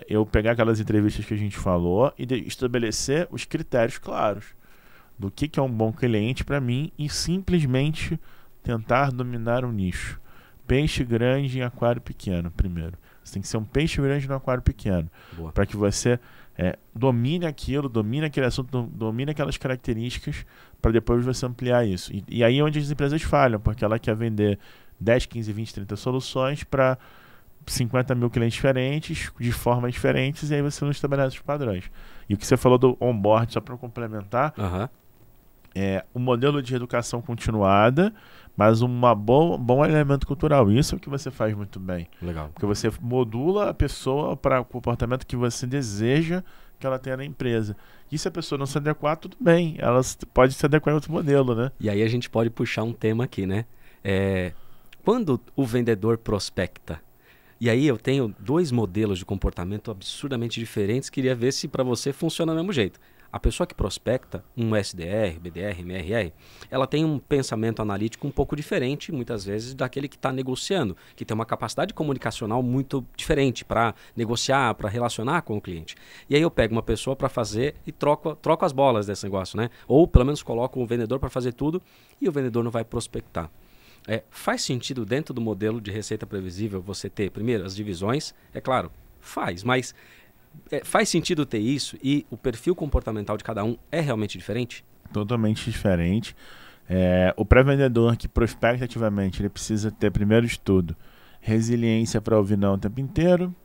Eu pegar aquelas entrevistas que a gente falou e estabelecer os critérios claros do que é um bom cliente para mim e simplesmente tentar dominar um nicho. Peixe grande em aquário pequeno, primeiro. Você tem que ser um peixe grande no aquário pequeno. Para que você domine aquilo, domine aquele assunto, domine aquelas características para depois você ampliar isso. E aí é onde as empresas falham, porque ela quer vender 10, 15, 20, 30 soluções para 50 mil clientes diferentes, de formas diferentes, e aí você não estabelece os padrões. E o que você falou do onboard, só para complementar, é um modelo de educação continuada, mas bom elemento cultural. Isso é o que você faz muito bem. Legal. Porque você modula a pessoa para o comportamento que você deseja que ela tenha na empresa. E se a pessoa não se adequar, tudo bem. Ela pode se adequar em outro modelo, né? E aí a gente pode puxar um tema aqui, né? Quando o vendedor prospecta, e aí eu tenho dois modelos de comportamento absurdamente diferentes, queria ver se para você funciona do mesmo jeito. A pessoa que prospecta, um SDR, BDR, MRR, ela tem um pensamento analítico um pouco diferente, muitas vezes, daquele que está negociando, que tem uma capacidade comunicacional muito diferente para negociar, para relacionar com o cliente. E aí eu pego uma pessoa para fazer e troco as bolas desse negócio, né? Ou pelo menos coloco um vendedor para fazer tudo e o vendedor não vai prospectar. Faz sentido dentro do modelo de receita previsível você ter, primeiro, as divisões? É claro, faz, mas faz sentido ter isso e o perfil comportamental de cada um é realmente diferente? Totalmente diferente. O pré-vendedor que prospecta ativamente, ele precisa ter, primeiro de tudo, resiliência para ouvir não o tempo inteiro,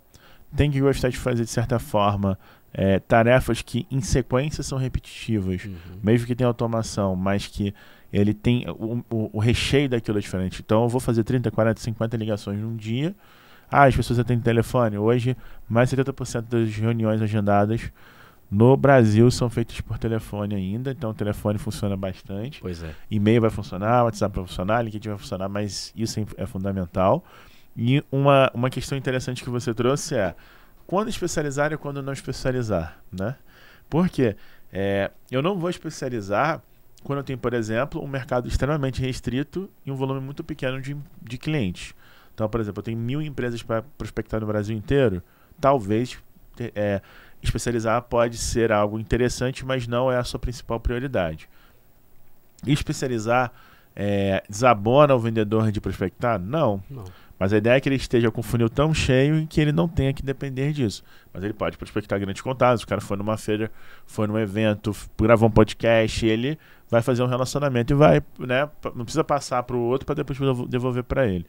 tem que gostar de fazer, de certa forma, tarefas que em sequência são repetitivas, mesmo que tenha automação, mas que ele tem o recheio daquilo é diferente. Então eu vou fazer 30, 40, 50 ligações num dia. As pessoas atendem telefone. Hoje, mais de 70% das reuniões agendadas no Brasil são feitas por telefone ainda. Então o telefone funciona bastante. Pois é. E-mail vai funcionar, WhatsApp vai funcionar, LinkedIn vai funcionar, mas isso é fundamental. E uma questão interessante que você trouxe é quando especializar e quando não especializar, né? Porque eu não vou especializar quando eu tenho, por exemplo, um mercado extremamente restrito e um volume muito pequeno de clientes. Então, por exemplo, eu tenho 1000 empresas para prospectar no Brasil inteiro. Talvez especializar pode ser algo interessante, mas não é a sua principal prioridade. E especializar desabona o vendedor de prospectar? Não. Mas a ideia é que ele esteja com o funil tão cheio em que ele não tenha que depender disso. Mas ele pode prospectar grandes contatos. O cara foi numa feira, foi num evento, gravou um podcast, ele vai fazer um relacionamento e vai, né? Não precisa passar para o outro para depois devolver para ele.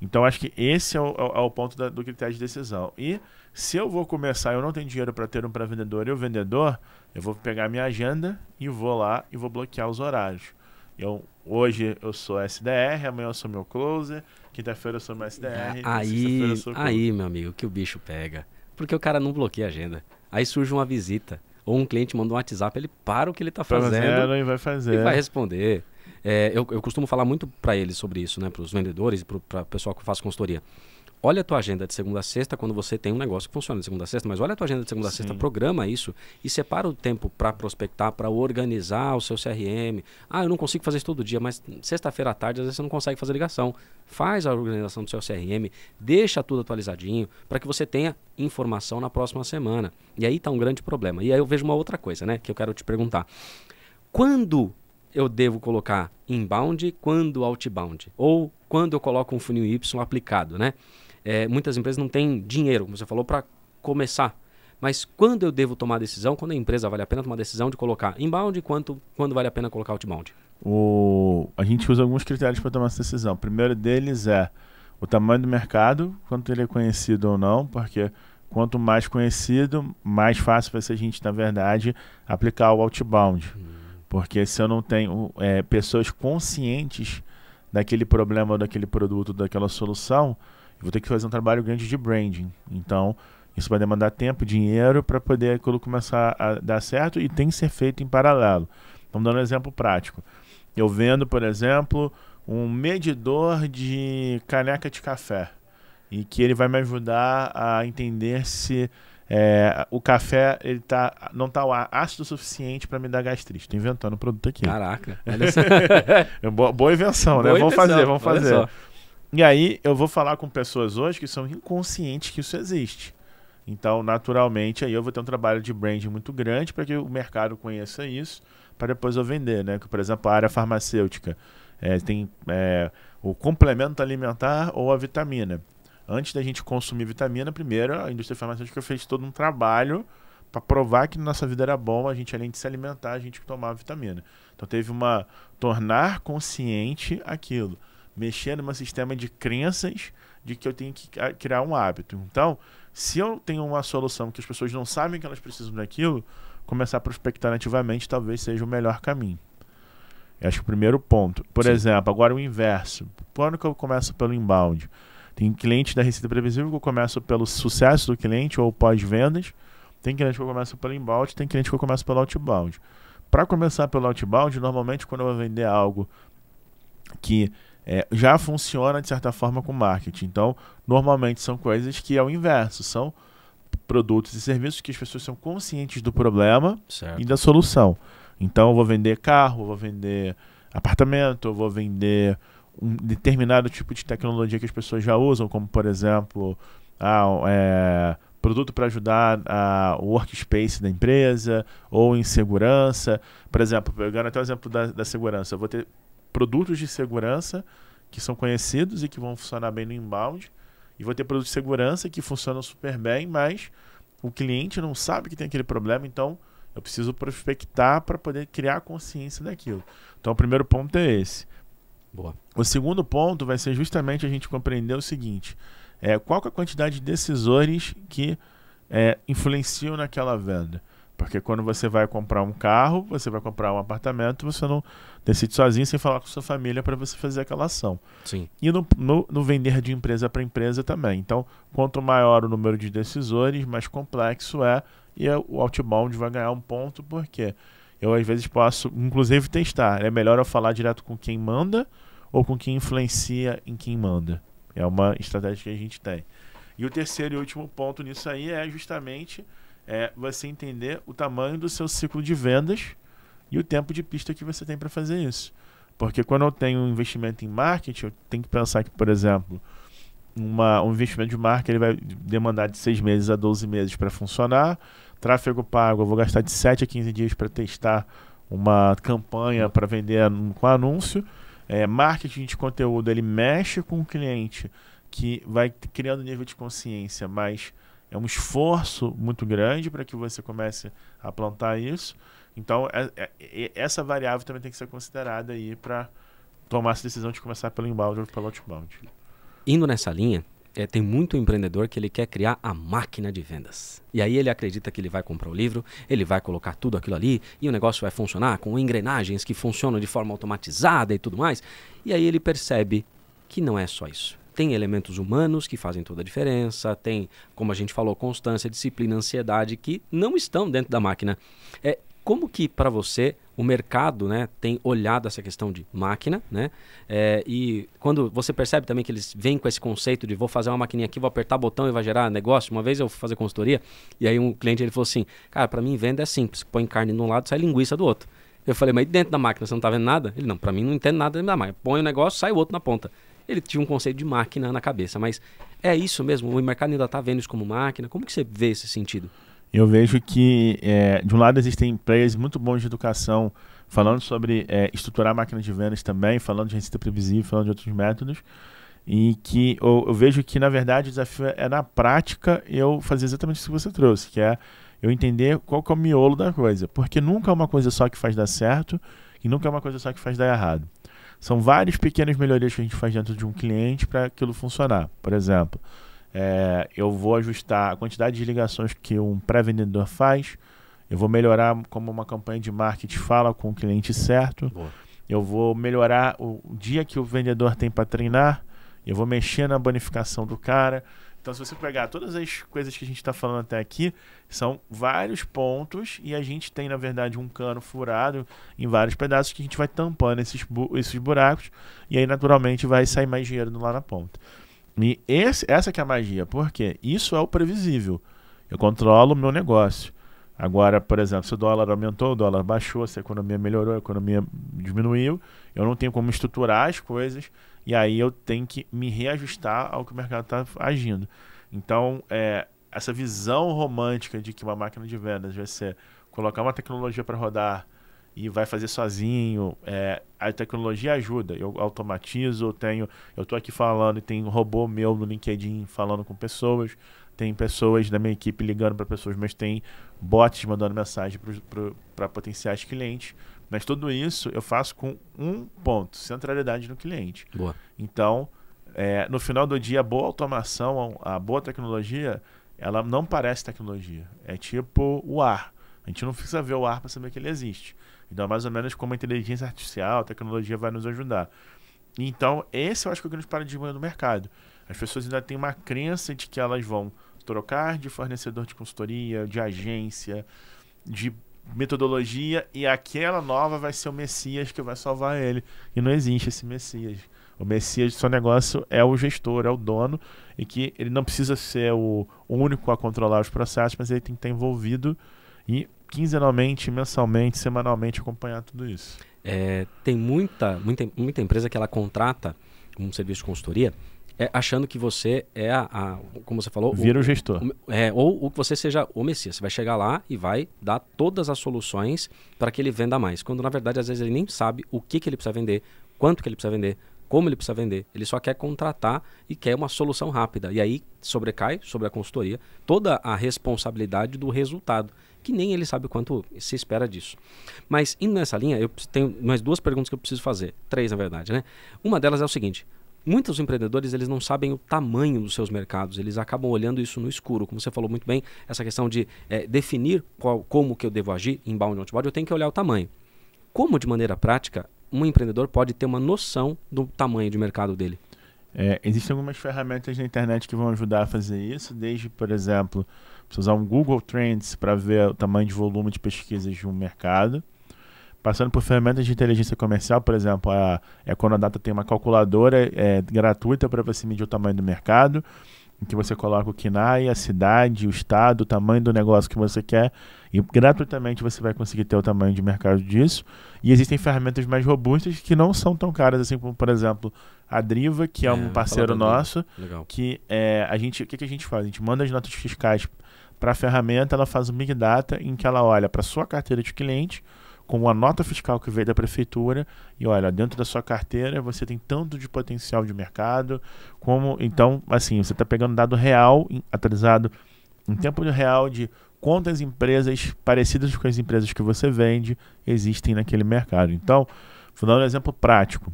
Então, acho que esse é o ponto do critério de decisão. E se eu vou começar, eu não tenho dinheiro para ter um pré-vendedor e o vendedor, eu vou pegar minha agenda e vou lá e vou bloquear os horários. Hoje eu sou SDR, amanhã eu sou meu closer, quinta-feira eu sou meu SDR, sexta-feira eu sou closer. Aí, meu amigo, que o bicho pega. Porque o cara não bloqueia a agenda. Aí surge uma visita. Ou um cliente manda um WhatsApp, ele para o que ele está fazendo e vai fazer. E vai responder. Eu costumo falar muito para eles sobre isso, né? Para os vendedores e para o pessoal que faz consultoria. olha a tua agenda de segunda a sexta quando você tem um negócio que funciona de segunda a sexta, mas olha a tua agenda de segunda a sexta, programa isso e separa o tempo para prospectar, para organizar o seu CRM. Eu não consigo fazer isso todo dia, mas sexta-feira à tarde às vezes você não consegue fazer ligação. Faz a organização do seu CRM, deixa tudo atualizadinho para que você tenha informação na próxima semana. E aí está um grande problema. E aí eu vejo uma outra coisa, né, que eu quero te perguntar. Quando eu devo colocar inbound, quando outbound? Ou quando eu coloco um funil Y aplicado, né? Muitas empresas não têm dinheiro, como você falou, para começar. Mas quando eu devo tomar a decisão, quando a empresa vale a pena tomar a decisão de colocar inbound, quando vale a pena colocar outbound? A gente usa alguns critérios para tomar essa decisão. O primeiro deles é o tamanho do mercado, quanto ele é conhecido ou não, porque quanto mais conhecido, mais fácil vai ser a gente, na verdade, aplicar o outbound. Porque se eu não tenho pessoas conscientes daquele problema, ou daquele produto, daquela solução, eu vou ter que fazer um trabalho grande de branding. Então, isso vai demandar tempo, dinheiro para poder aquilo começar a dar certo e tem que ser feito em paralelo. Vamos dar um exemplo prático. Eu vendo, por exemplo, um medidor de caneca de café e que ele vai me ajudar a entender se o café ele não está ácido o suficiente para me dar gastrite. Estou inventando um produto aqui. Caraca. Boa invenção, né? Vamos fazer. E aí eu vou falar com pessoas hoje que são inconscientes que isso existe. Então, naturalmente, aí eu vou ter um trabalho de branding muito grande para que o mercado conheça isso, para depois eu vender, né? Por exemplo, a área farmacêutica tem o complemento alimentar ou a vitamina. Antes da gente consumir vitamina, primeiro a indústria farmacêutica fez todo um trabalho para provar que na nossa vida era bom a gente, além de se alimentar, a gente tomava vitamina. Então teve tornar consciente aquilo, mexer num sistema de crenças de que eu tenho que criar um hábito. Então, se eu tenho uma solução que as pessoas não sabem que elas precisam daquilo, começar a prospectar nativamente talvez seja o melhor caminho. Eu acho que o primeiro ponto. Por exemplo, agora o inverso. Quando que eu começo pelo inbound? Tem cliente da Receita Previsível que eu começo pelo sucesso do cliente ou pós-vendas. Tem cliente que eu começo pelo inbound, tem cliente que eu começo pelo outbound. Para começar pelo outbound, normalmente quando eu vou vender algo que já funciona de certa forma com marketing. Então, normalmente são coisas que é o inverso. São produtos e serviços que as pessoas são conscientes do problema e da solução. Então, eu vou vender carro, eu vou vender apartamento, eu vou vender um determinado tipo de tecnologia que as pessoas já usam, como por exemplo produto para ajudar o workspace da empresa ou em segurança. Por exemplo, pegando até o exemplo da segurança, eu vou ter produtos de segurança que são conhecidos e que vão funcionar bem no inbound, e vou ter produtos de segurança que funcionam super bem, mas o cliente não sabe que tem aquele problema, então eu preciso prospectar para poder criar consciência daquilo. Então o primeiro ponto é esse. Boa. O segundo ponto vai ser justamente a gente compreender o seguinte: qual que é a quantidade de decisores que influenciam naquela venda? Porque quando você vai comprar um carro, você vai comprar um apartamento, você não decide sozinho sem falar com sua família para você fazer aquela ação. Sim. E no vender de empresa para empresa também. Então, quanto maior o número de decisores, mais complexo e o outbound vai ganhar um ponto, porque eu às vezes posso, inclusive, testar. É melhor eu falar direto com quem manda ou com quem influencia em quem manda. É uma estratégia que a gente tem. E o terceiro e último ponto nisso aí é justamente você entender o tamanho do seu ciclo de vendas e o tempo de pista que você tem para fazer isso. Porque quando eu tenho um investimento em marketing, eu tenho que pensar que, por exemplo, um investimento de marketing ele vai demandar de 6 meses a 12 meses para funcionar. Tráfego pago, eu vou gastar de 7 a 15 dias para testar uma campanha para vender com anúncio. Marketing de conteúdo, ele mexe com o cliente, que vai criando nível de consciência, mas é um esforço muito grande para que você comece a plantar isso. Então, essa variável também tem que ser considerada aí para tomar essa decisão de começar pelo inbound ou pelo outbound. Indo nessa linha, tem muito empreendedor que ele quer criar a máquina de vendas. E aí ele acredita que ele vai comprar o livro, ele vai colocar tudo aquilo ali e o negócio vai funcionar com engrenagens que funcionam de forma automatizada e tudo mais. E aí ele percebe que não é só isso. Tem elementos humanos que fazem toda a diferença, tem, como a gente falou, constância, disciplina, ansiedade que não estão dentro da máquina. Como que para você o mercado, né, tem olhado essa questão de máquina, né? E quando você percebe também que eles vêm com esse conceito de vou fazer uma maquininha aqui, vou apertar botão e vai gerar negócio. Uma vez eu fui fazer consultoria e aí um cliente ele falou assim, cara, para mim venda é simples, põe carne de um lado, sai linguiça do outro. Eu falei, mas dentro da máquina você não tá vendo nada? Ele, não, para mim não entende nada dentro da máquina. Põe o negócio, sai o outro na ponta. Ele tinha um conceito de máquina na cabeça, mas é isso mesmo? O mercado ainda está vendo isso como máquina? Como que você vê esse sentido? Eu vejo que, de um lado, existem players muito bons de educação, falando sobre estruturar máquinas de vendas também, falando de receita previsível, falando de outros métodos, e que eu vejo que, na verdade, o desafio é, na prática, eu fazer exatamente isso que você trouxe, que é eu entender qual que é o miolo da coisa, porque nunca é uma coisa só que faz dar certo e nunca é uma coisa só que faz dar errado. São várias pequenas melhorias que a gente faz dentro de um cliente para aquilo funcionar. Por exemplo, eu vou ajustar a quantidade de ligações que um pré-vendedor faz, eu vou melhorar como uma campanha de marketing fala com o cliente certo, Boa. Eu vou melhorar o dia que o vendedor tem para treinar, eu vou mexer na bonificação do cara. Então, se você pegar todas as coisas que a gente está falando até aqui, são vários pontos e a gente tem, na verdade, um cano furado em vários pedaços que a gente vai tampando esses buracos e aí, naturalmente, vai sair mais dinheiro lá na ponta. E essa que é a magia, porque isso é o previsível. Eu controlo o meu negócio. Agora, por exemplo, se o dólar aumentou, o dólar baixou, se a economia melhorou, a economia diminuiu, eu não tenho como estruturar as coisas e aí eu tenho que me reajustar ao que o mercado está agindo. Então, essa visão romântica de que uma máquina de vendas vai ser colocar uma tecnologia para rodar e vai fazer sozinho, a tecnologia ajuda, eu automatizo, eu estou aqui falando e tem um robô meu no LinkedIn falando com pessoas, tem pessoas da minha equipe ligando para pessoas, mas tem bots mandando mensagem para potenciais clientes. Mas tudo isso eu faço com um ponto, centralidade no cliente. Boa. Então, no final do dia, a boa automação, a boa tecnologia, ela não parece tecnologia. É tipo o ar. A gente não precisa ver o ar para saber que ele existe. Então, mais ou menos como a inteligência artificial, a tecnologia vai nos ajudar. Então, esse eu acho que é o grande paradigma do mercado. As pessoas ainda têm uma crença de que elas vão trocar de fornecedor de consultoria, de agência, de metodologia, e aquela nova vai ser o Messias que vai salvar ele. E não existe esse Messias. O Messias do seu negócio é o gestor, é o dono, e que ele não precisa ser o único a controlar os processos, mas ele tem que estar envolvido e quinzenalmente, mensalmente, semanalmente acompanhar tudo isso. Tem muita empresa que ela contrata um serviço de consultoria achando que você como você falou... Vira o gestor. Ou que você seja o Messias. Você vai chegar lá e vai dar todas as soluções para que ele venda mais. Quando, na verdade, às vezes ele nem sabe o que ele precisa vender, quanto que ele precisa vender, como ele precisa vender. Ele só quer contratar e quer uma solução rápida. E aí sobrecai sobre a consultoria toda a responsabilidade do resultado, que nem ele sabe o quanto se espera disso. Mas, indo nessa linha, eu tenho mais duas perguntas que eu preciso fazer. 3, na verdade, né? Uma delas é o seguinte: muitos empreendedores, eles não sabem o tamanho dos seus mercados, eles acabam olhando isso no escuro. Como você falou muito bem, essa questão de definir como que eu devo agir, inbound e outbound, eu tenho que olhar o tamanho. Como, de maneira prática, um empreendedor pode ter uma noção do tamanho de mercado dele? Existem algumas ferramentas na internet que vão ajudar a fazer isso, desde, por exemplo, você usar um Google Trends para ver o tamanho de volume de pesquisas de um mercado, passando por ferramentas de inteligência comercial. Por exemplo, a Econodata tem uma calculadora gratuita para você medir o tamanho do mercado, em que você coloca o KNAI, a cidade, o estado, o tamanho do negócio que você quer, e gratuitamente você vai conseguir ter o tamanho de mercado disso. E existem ferramentas mais robustas que não são tão caras assim, como, por exemplo, a Driva, que é um parceiro nosso, que o que a gente faz? A gente manda as notas fiscais para a ferramenta, ela faz um Big Data em que ela olha para a sua carteira de cliente, com a nota fiscal que veio da prefeitura, e olha, dentro da sua carteira você tem tanto de potencial de mercado, então, assim, você está pegando dado real, atualizado em tempo real de quantas empresas parecidas com as empresas que você vende existem naquele mercado. Então, vou dar um exemplo prático.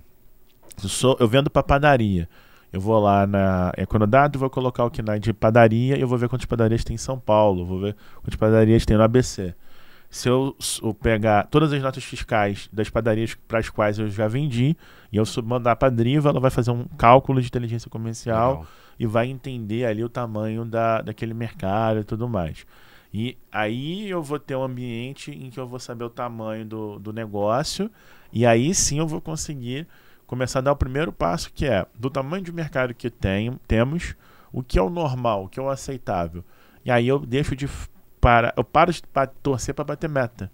Eu vendo para padaria. Eu vou lá na Econodata, vou colocar o KNAI de padaria e eu vou ver quantas padarias tem em São Paulo, vou ver quantas padarias tem no ABC. Se eu pegar todas as notas fiscais das padarias para as quais eu já vendi e eu mandar para a Driva, ela vai fazer um cálculo de inteligência comercial. Legal. E vai entender ali o tamanho daquele mercado e tudo mais. E aí eu vou ter um ambiente em que eu vou saber o tamanho do negócio, e aí sim eu vou conseguir começar a dar o primeiro passo, que é do tamanho de mercado que temos, o que é o normal, o que é o aceitável. E aí eu deixo eu paro de torcer para bater meta.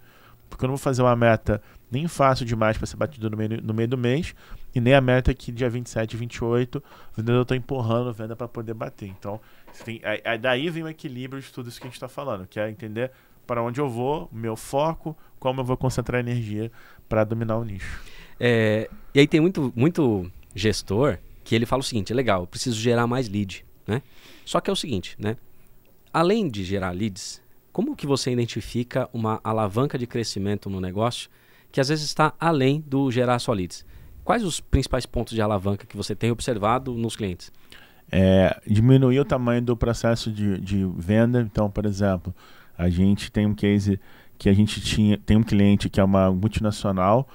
Porque eu não vou fazer uma meta nem fácil demais para ser batida no meio do mês, e nem a meta que dia 27, 28, o vendedor está empurrando a venda para poder bater. Então, daí vem o equilíbrio de tudo isso que a gente está falando, que é entender para onde eu vou, meu foco, como eu vou concentrar energia para dominar o nicho. E aí tem muito gestor que ele fala o seguinte, legal, eu preciso gerar mais lead, né? Só que é o seguinte, né? Além de gerar leads, como que você identifica uma alavanca de crescimento no negócio que às vezes está além do gerar só leads? Quais os principais pontos de alavanca que você tem observado nos clientes? Diminuir o tamanho do processo de venda. Então, por exemplo, a gente tem um case que tem um cliente que é uma multinacional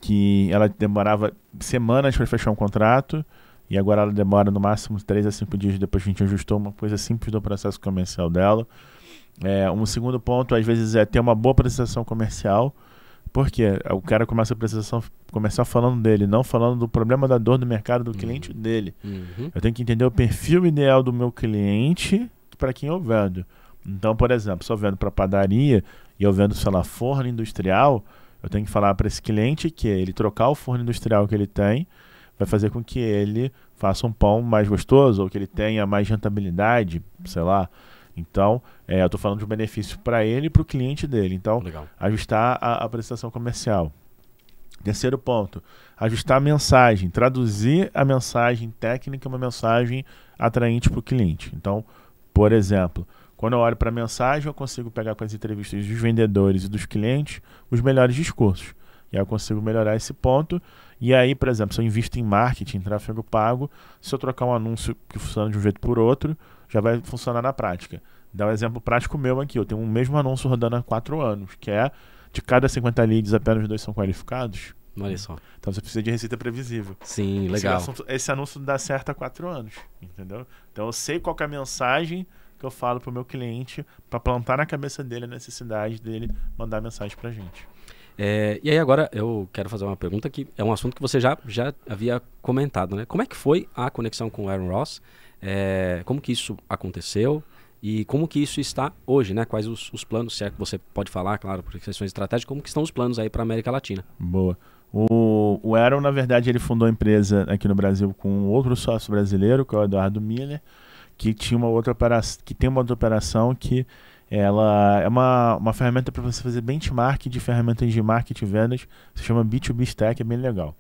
que ela demorava semanas para fechar um contrato e agora ela demora no máximo 3 a 5 dias. Depois a gente ajustou uma coisa simples do processo comercial dela. Um segundo ponto, às vezes, é ter uma boa apresentação comercial, porque o cara começa a apresentação comercial falando dele, não falando do problema da dor do mercado do cliente dele. Eu tenho que entender o perfil ideal do meu cliente para quem eu vendo. Então, por exemplo, se eu vendo para padaria e eu vendo, sei lá, forno industrial, eu tenho que falar para esse cliente que ele trocar o forno industrial que ele tem vai fazer com que ele faça um pão mais gostoso ou que ele tenha mais rentabilidade, sei lá. Então, eu estou falando de um benefício para ele e para o cliente dele. Então, legal. Ajustar a prestação comercial. Terceiro ponto, ajustar a mensagem, traduzir a mensagem técnica em uma mensagem atraente para o cliente. Então, por exemplo, quando eu olho para a mensagem, eu consigo pegar com as entrevistas dos vendedores e dos clientes os melhores discursos. E aí eu consigo melhorar esse ponto. E aí, por exemplo, se eu invisto em marketing, em tráfego pago, se eu trocar um anúncio que funciona de um jeito por outro, já vai funcionar na prática. Dá um exemplo prático meu aqui. Eu tenho um mesmo anúncio rodando há 4 anos, que é de cada 50 leads, apenas 2 são qualificados. Olha só. Então você precisa de receita previsível. Sim, legal. Esse anúncio dá certo há 4 anos, entendeu? Então eu sei qual que é a mensagem que eu falo para o meu cliente para plantar na cabeça dele a necessidade dele mandar mensagem para a gente. E aí agora eu quero fazer uma pergunta que é um assunto que você já havia comentado, né? Como é que foi a conexão com o Aaron Ross? Como que isso aconteceu? E como que isso está hoje, né? Quais os planos, se é que você pode falar, claro, por questões estratégicas, como que estão os planos aí para a América Latina? Boa. O Aaron, na verdade, ele fundou a empresa aqui no Brasil com outro sócio brasileiro, que é o Eduardo Miller, que tem uma outra operação que ela é uma ferramenta para você fazer benchmark de ferramentas de marketing e vendas, se chama B2B Stack, é bem legal.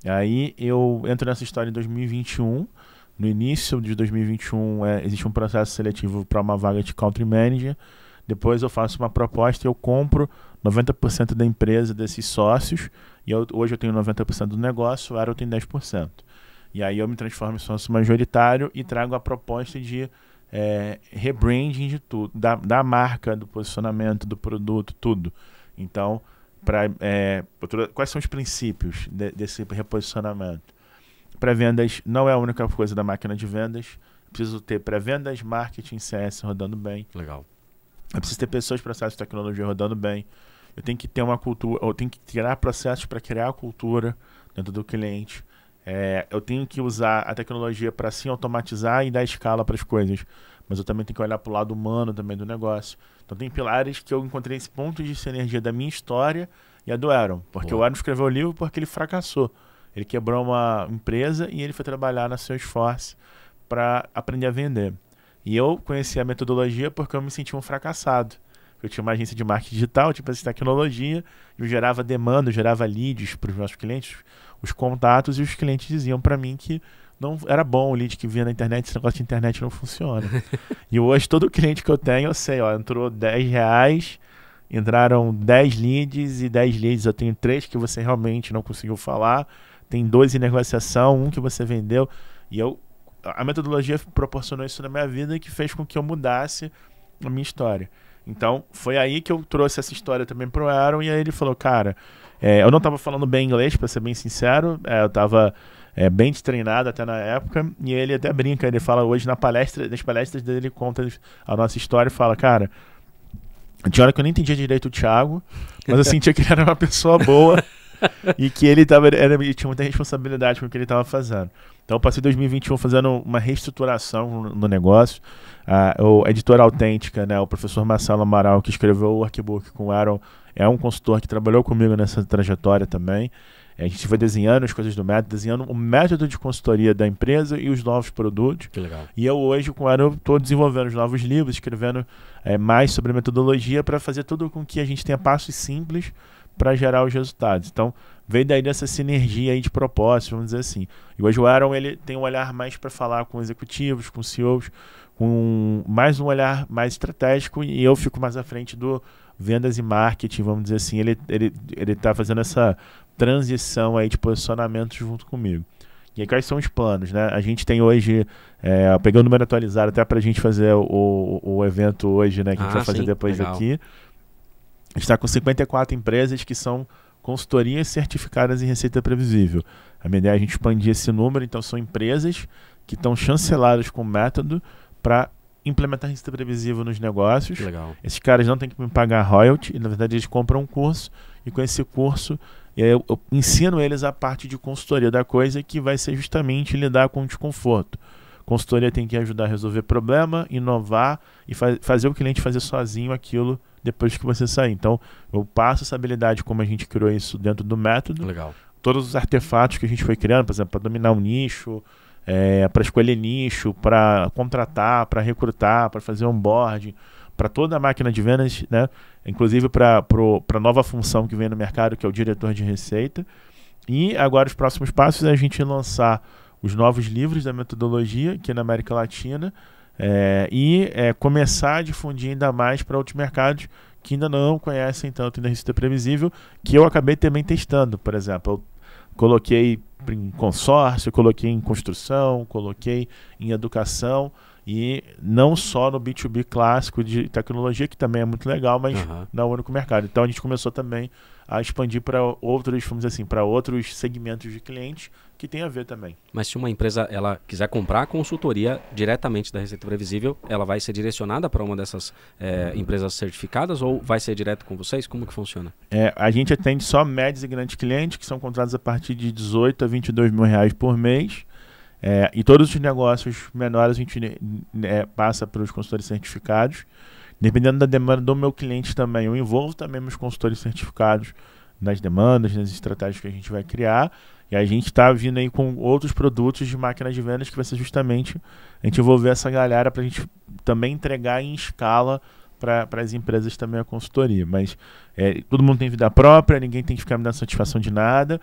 Aí eu entro nessa história em 2021, no início de 2021 existe um processo seletivo para uma vaga de Country Manager, depois eu faço uma proposta e eu compro 90% da empresa desses sócios, e hoje eu tenho 90% do negócio, o Aaron tem 10%. E aí eu me transformo em sócio majoritário e trago a proposta de rebranding de tudo, da marca, do posicionamento, do produto, tudo. Então, quais são os princípios desse reposicionamento? Pré-vendas não é a única coisa da máquina de vendas. Eu preciso ter pré-vendas, marketing, CS rodando bem. Legal. Eu preciso ter pessoas, processos, tecnologia rodando bem. Eu tenho que ter uma cultura, eu tenho que criar processos para criar a cultura dentro do cliente. Eu tenho que usar a tecnologia para sim automatizar e dar escala para as coisas, mas eu também tenho que olhar para o lado humano também do negócio. Então tem pilares que eu encontrei esse ponto de sinergia da minha história e a do Aaron, porque o Aaron escreveu o livro porque ele fracassou. Ele quebrou uma empresa e ele foi trabalhar na Salesforce para aprender a vender. E eu conheci a metodologia porque eu me sentia um fracassado. Eu tinha uma agência de marketing digital, tipo essa tecnologia, eu gerava demanda, eu gerava leads para os nossos clientes, os contatos, e os clientes diziam para mim que não era bom o lead que vinha na internet, esse negócio de internet não funciona. E hoje todo cliente que eu tenho, eu sei, entrou R$10, entraram 10 leads, e 10 leads eu tenho 3 que você realmente não conseguiu falar, tem 2 em negociação, 1 que você vendeu, e a metodologia proporcionou isso na minha vida, que fez com que eu mudasse a minha história. Então, foi aí que eu trouxe essa história também pro Aaron, e aí ele falou, cara, eu não estava falando bem inglês, para ser bem sincero, eu estava bem destreinado até na época, e ele até brinca, ele fala hoje nas palestras dele, ele conta a nossa história e fala, cara, Tinha hora que eu nem entendia direito o Thiago, mas eu sentia que ele era uma pessoa boa e que ele tinha muita responsabilidade com o que ele estava fazendo. Então eu passei 2021 fazendo uma reestruturação no negócio. A editora autêntica, né, o professor Marcelo Amaral, que escreveu o workbook com o Aaron, é um consultor que trabalhou comigo nessa trajetória também. A gente foi desenhando as coisas do método, desenhando o método de consultoria da empresa e os novos produtos. Que legal. E eu hoje, com o Aaron, estou desenvolvendo os novos livros, escrevendo mais sobre metodologia para fazer tudo com que a gente tenha passos simples para gerar os resultados. Então, veio daí dessa sinergia aí de propósito, vamos dizer assim. E hoje o Aaron, ele tem um olhar mais para falar com executivos, com CEOs, com mais um olhar mais estratégico, e eu fico mais à frente do vendas e marketing, vamos dizer assim. Ele está fazendo essa transição aí de posicionamento junto comigo. E aí, quais são os planos, né? A gente tem hoje, peguei o número atualizado até para a gente fazer o evento hoje, né? Que a gente vai fazer depois daqui. A gente está com 54 empresas que são consultorias certificadas em receita previsível. A minha ideia é a gente expandir esse número, então são empresas que estão chanceladas com o método para implementar receita previsível nos negócios. Legal. Esses caras não têm que me pagar royalty, e na verdade eles compram um curso, e com esse curso eu ensino eles a parte de consultoria da coisa, que vai ser justamente lidar com o desconforto. Consultoria tem que ajudar a resolver problema, inovar e fazer o cliente fazer sozinho aquilo depois que você sair. Então, eu passo essa habilidade, como a gente criou isso dentro do método. Legal. Todos os artefatos que a gente foi criando, por exemplo, para dominar um nicho, para escolher nicho, para contratar, para recrutar, para fazer onboarding, para toda a máquina de vendas, né? Inclusive para a nova função que vem no mercado, que é o diretor de receita. E agora os próximos passos é a gente lançar os novos livros da metodologia aqui na América Latina e começar a difundir ainda mais para outros mercados que ainda não conhecem tanto da receita previsível, que eu acabei também testando. Por exemplo, eu coloquei em consórcio, coloquei em construção, coloquei em educação, e não só no B2B clássico de tecnologia, que também é muito legal, mas não é o único mercado. Então a gente começou também a expandir para outros, vamos dizer assim, para outros segmentos de clientes que tem a ver também. Mas se uma empresa ela quiser comprar a consultoria diretamente da Receita Previsível, ela vai ser direcionada para uma dessas empresas certificadas ou vai ser direto com vocês? Como que funciona? A gente atende só médios e grandes clientes, que são contratados a partir de 18 a 22 mil reais por mês. E todos os negócios menores a gente passa para os consultores certificados. Dependendo da demanda do meu cliente também, eu envolvo também meus consultores certificados nas demandas, nas estratégias que a gente vai criar. E a gente está vindo aí com outros produtos de máquina de vendas que vai ser justamente a gente envolver essa galera para a gente também entregar em escala para as empresas também a consultoria. Mas todo mundo tem vida própria, ninguém tem que ficar me dando satisfação de nada.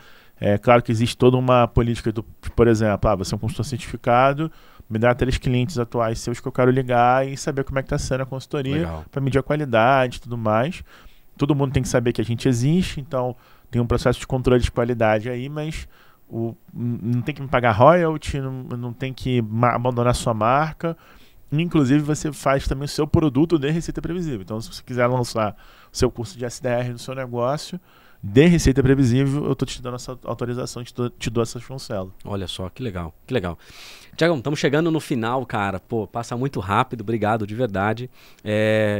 Claro que existe toda uma política, por exemplo, você é um consultor certificado, me dá 3 clientes atuais seus que eu quero ligar e saber como é que está sendo a consultoria, para medir a qualidade e tudo mais. Todo mundo tem que saber que a gente existe, então tem um processo de controle de qualidade aí, mas não tem que me pagar royalty, não tem que abandonar sua marca. Inclusive, você faz também o seu produto de receita previsível. Então, se você quiser lançar o seu curso de SDR no seu negócio de receita previsível, eu estou te dando essa autorização, te dou essa chancela. Olha só, que legal, que legal. Tiagão, estamos chegando no final, cara. Pô, passa muito rápido, obrigado de verdade.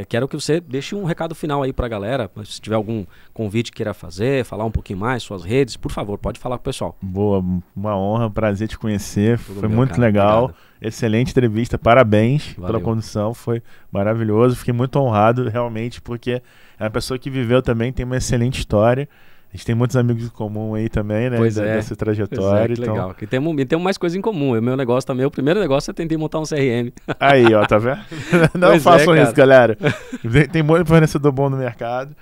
Quero que você deixe um recado final aí para a galera. Se tiver algum convite que queira fazer, falar um pouquinho mais, suas redes, por favor, pode falar com o pessoal. Boa, uma honra, prazer te conhecer. Foi muito legal. Obrigado. Excelente entrevista, parabéns pela condução, foi maravilhoso. Fiquei muito honrado, realmente, porque é uma pessoa que viveu também, tem uma excelente história. A gente tem muitos amigos em comum aí também, né? Dessa trajetória. Que legal. E temos mais coisa em comum. O meu negócio também, o primeiro negócio é tentar montar um CRM. Aí, ó, tá vendo? Não façam isso, galera. Tem muito fornecedor bom no mercado.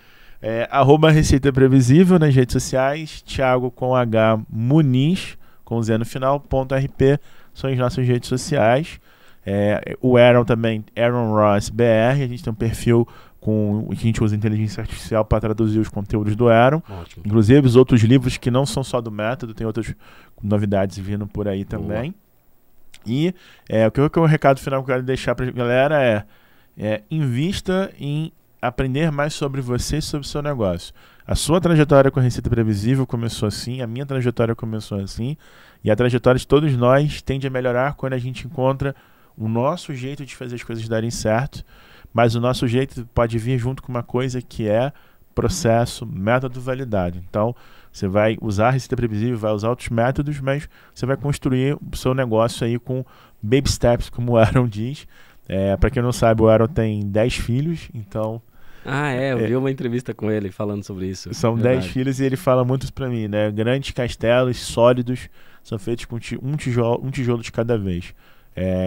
@Receita Previsível nas redes sociais. Thiago com H Muniz, com Z no final, .rp, são as nossas redes sociais. O Aaron também, Aaron Ross BR, a gente tem um perfil com que a gente usa inteligência artificial para traduzir os conteúdos do Aaron. Ótimo. Inclusive os outros livros que não são só do método, tem outras novidades vindo por aí também. E o recado final que eu quero deixar para a galera invista em aprender mais sobre você e sobre o seu negócio. A sua trajetória com a Receita Previsível começou assim, a minha trajetória começou assim, e a trajetória de todos nós tende a melhorar quando a gente encontra o nosso jeito de fazer as coisas darem certo. mas o nosso jeito pode vir junto com uma coisa que é processo, método, validade. Então, você vai usar a receita previsível, vai usar outros métodos, mas você vai construir o seu negócio aí com baby steps, como o Aaron diz. Para quem não sabe, o Aaron tem 10 filhos, então... eu vi uma entrevista com ele falando sobre isso. São 10 filhos e ele fala muito isso para mim, né? Grandes castelos sólidos são feitos com um tijolo de cada vez.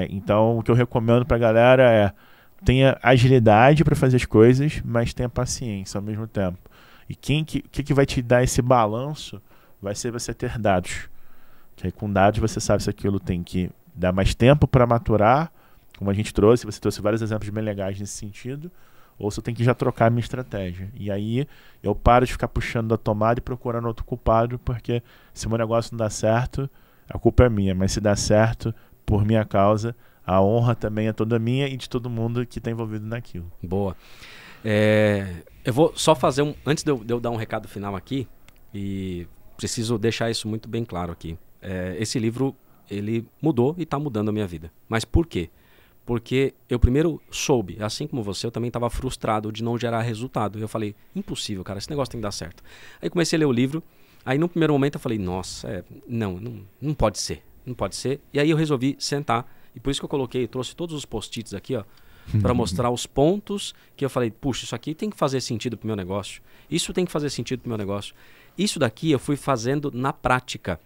Então, o que eu recomendo para a galera é tenha agilidade para fazer as coisas, mas tenha paciência ao mesmo tempo. E o que vai te dar esse balanço vai ser você ter dados. Que aí com dados você sabe se aquilo tem que dar mais tempo para maturar, como a gente trouxe, você trouxe vários exemplos bem legais nesse sentido, ou se eu tenho que já trocar a minha estratégia. E aí eu paro de ficar puxando da tomada e procurando outro culpado, porque se o meu negócio não dá certo, a culpa é minha, mas se dá certo, por minha causa, a honra também é toda minha e de todo mundo que está envolvido naquilo. Boa. Eu vou só fazer antes de eu dar um recado final aqui, e preciso deixar isso muito bem claro aqui. Esse livro, ele mudou e está mudando a minha vida. Mas por quê? Porque eu primeiro soube, assim como você, eu também estava frustrado de não gerar resultado. Eu falei, impossível, cara, esse negócio tem que dar certo. Aí comecei a ler o livro, aí no primeiro momento eu falei, nossa, não pode ser, não pode ser. E aí eu resolvi sentar, e por isso que eu trouxe todos os post-its aqui, ó, para mostrar os pontos que eu falei, puxa, isso aqui tem que fazer sentido pro meu negócio, isso tem que fazer sentido pro meu negócio. Isso daqui eu fui fazendo na prática.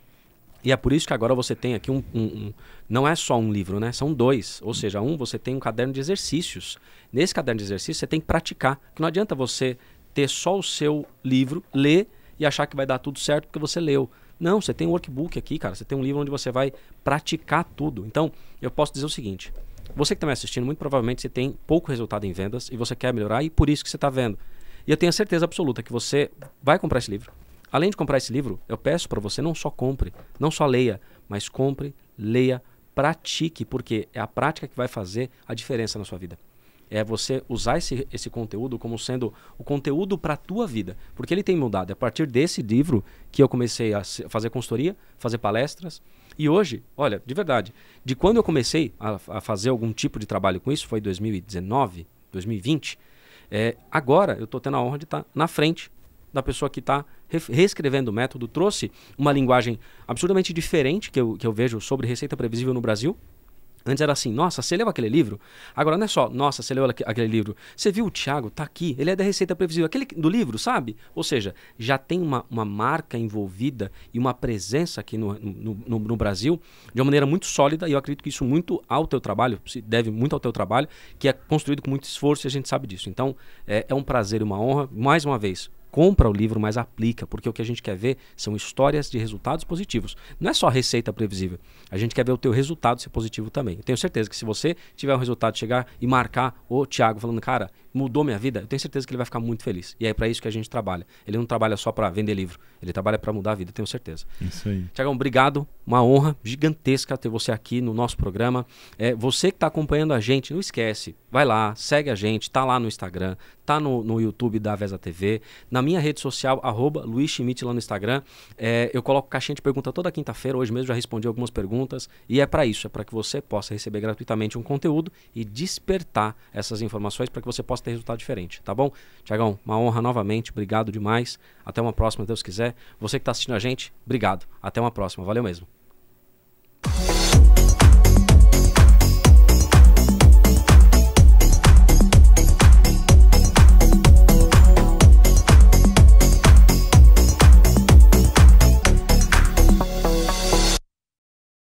E é por isso que agora você tem aqui não é só um livro, né? São 2. Ou seja, você tem um caderno de exercícios. Nesse caderno de exercícios você tem que praticar. Porque não adianta você ter só o seu livro, ler e achar que vai dar tudo certo porque você leu. Não, você tem um workbook aqui, cara. Você tem um livro onde você vai praticar tudo. Então, eu posso dizer o seguinte. Você que está me assistindo, muito provavelmente você tem pouco resultado em vendas e você quer melhorar e por isso que você está vendo. E eu tenho a certeza absoluta que você vai comprar esse livro. Além de comprar esse livro, eu peço para você não só compre, não só leia, mas compre, leia, pratique, porque é a prática que vai fazer a diferença na sua vida. É você usar esse conteúdo como sendo o conteúdo para a tua vida, porque ele tem mudado. É a partir desse livro que eu comecei a fazer consultoria, fazer palestras, e hoje, olha, de verdade, de quando eu comecei a fazer algum tipo de trabalho com isso, foi 2019, 2020, agora eu estou tendo a honra de estar na frente da pessoa que está reescrevendo o método, trouxe uma linguagem absurdamente diferente que eu vejo sobre receita previsível no Brasil. Antes era assim, nossa, você leu aquele livro? Agora não é só, nossa, você leu aquele livro. Você viu o Thiago? Tá aqui, ele é da receita previsível. Aquele do livro, sabe? Ou seja, já tem uma marca envolvida e uma presença aqui no Brasil de uma maneira muito sólida, e eu acredito que isso muito ao teu trabalho, se deve muito ao teu trabalho, que é construído com muito esforço e a gente sabe disso. Então, é um prazer e uma honra, mais uma vez, compra o livro, mas aplica, porque o que a gente quer ver são histórias de resultados positivos. Não é só receita previsível. A gente quer ver o teu resultado ser positivo também. Eu tenho certeza que se você tiver um resultado, chegar e marcar o Thiago falando, cara, mudou minha vida, eu tenho certeza que ele vai ficar muito feliz. E é para isso que a gente trabalha. Ele não trabalha só para vender livro, ele trabalha para mudar a vida, eu tenho certeza. Isso aí. Thiagão, obrigado. Uma honra gigantesca ter você aqui no nosso programa. Você que está acompanhando a gente, não esquece, vai lá, segue a gente, tá lá no Instagram, tá no YouTube da Avesa TV, na minha rede social, @Luiz Schmidt lá no Instagram. Eu coloco caixinha de pergunta toda quinta-feira, hoje mesmo já respondi algumas perguntas, e é para isso, é para que você possa receber gratuitamente um conteúdo e despertar essas informações para que você possa ter resultado diferente, tá bom? Thiagão, uma honra novamente, obrigado demais, até uma próxima, se Deus quiser. Você que está assistindo a gente, obrigado, até uma próxima, valeu mesmo.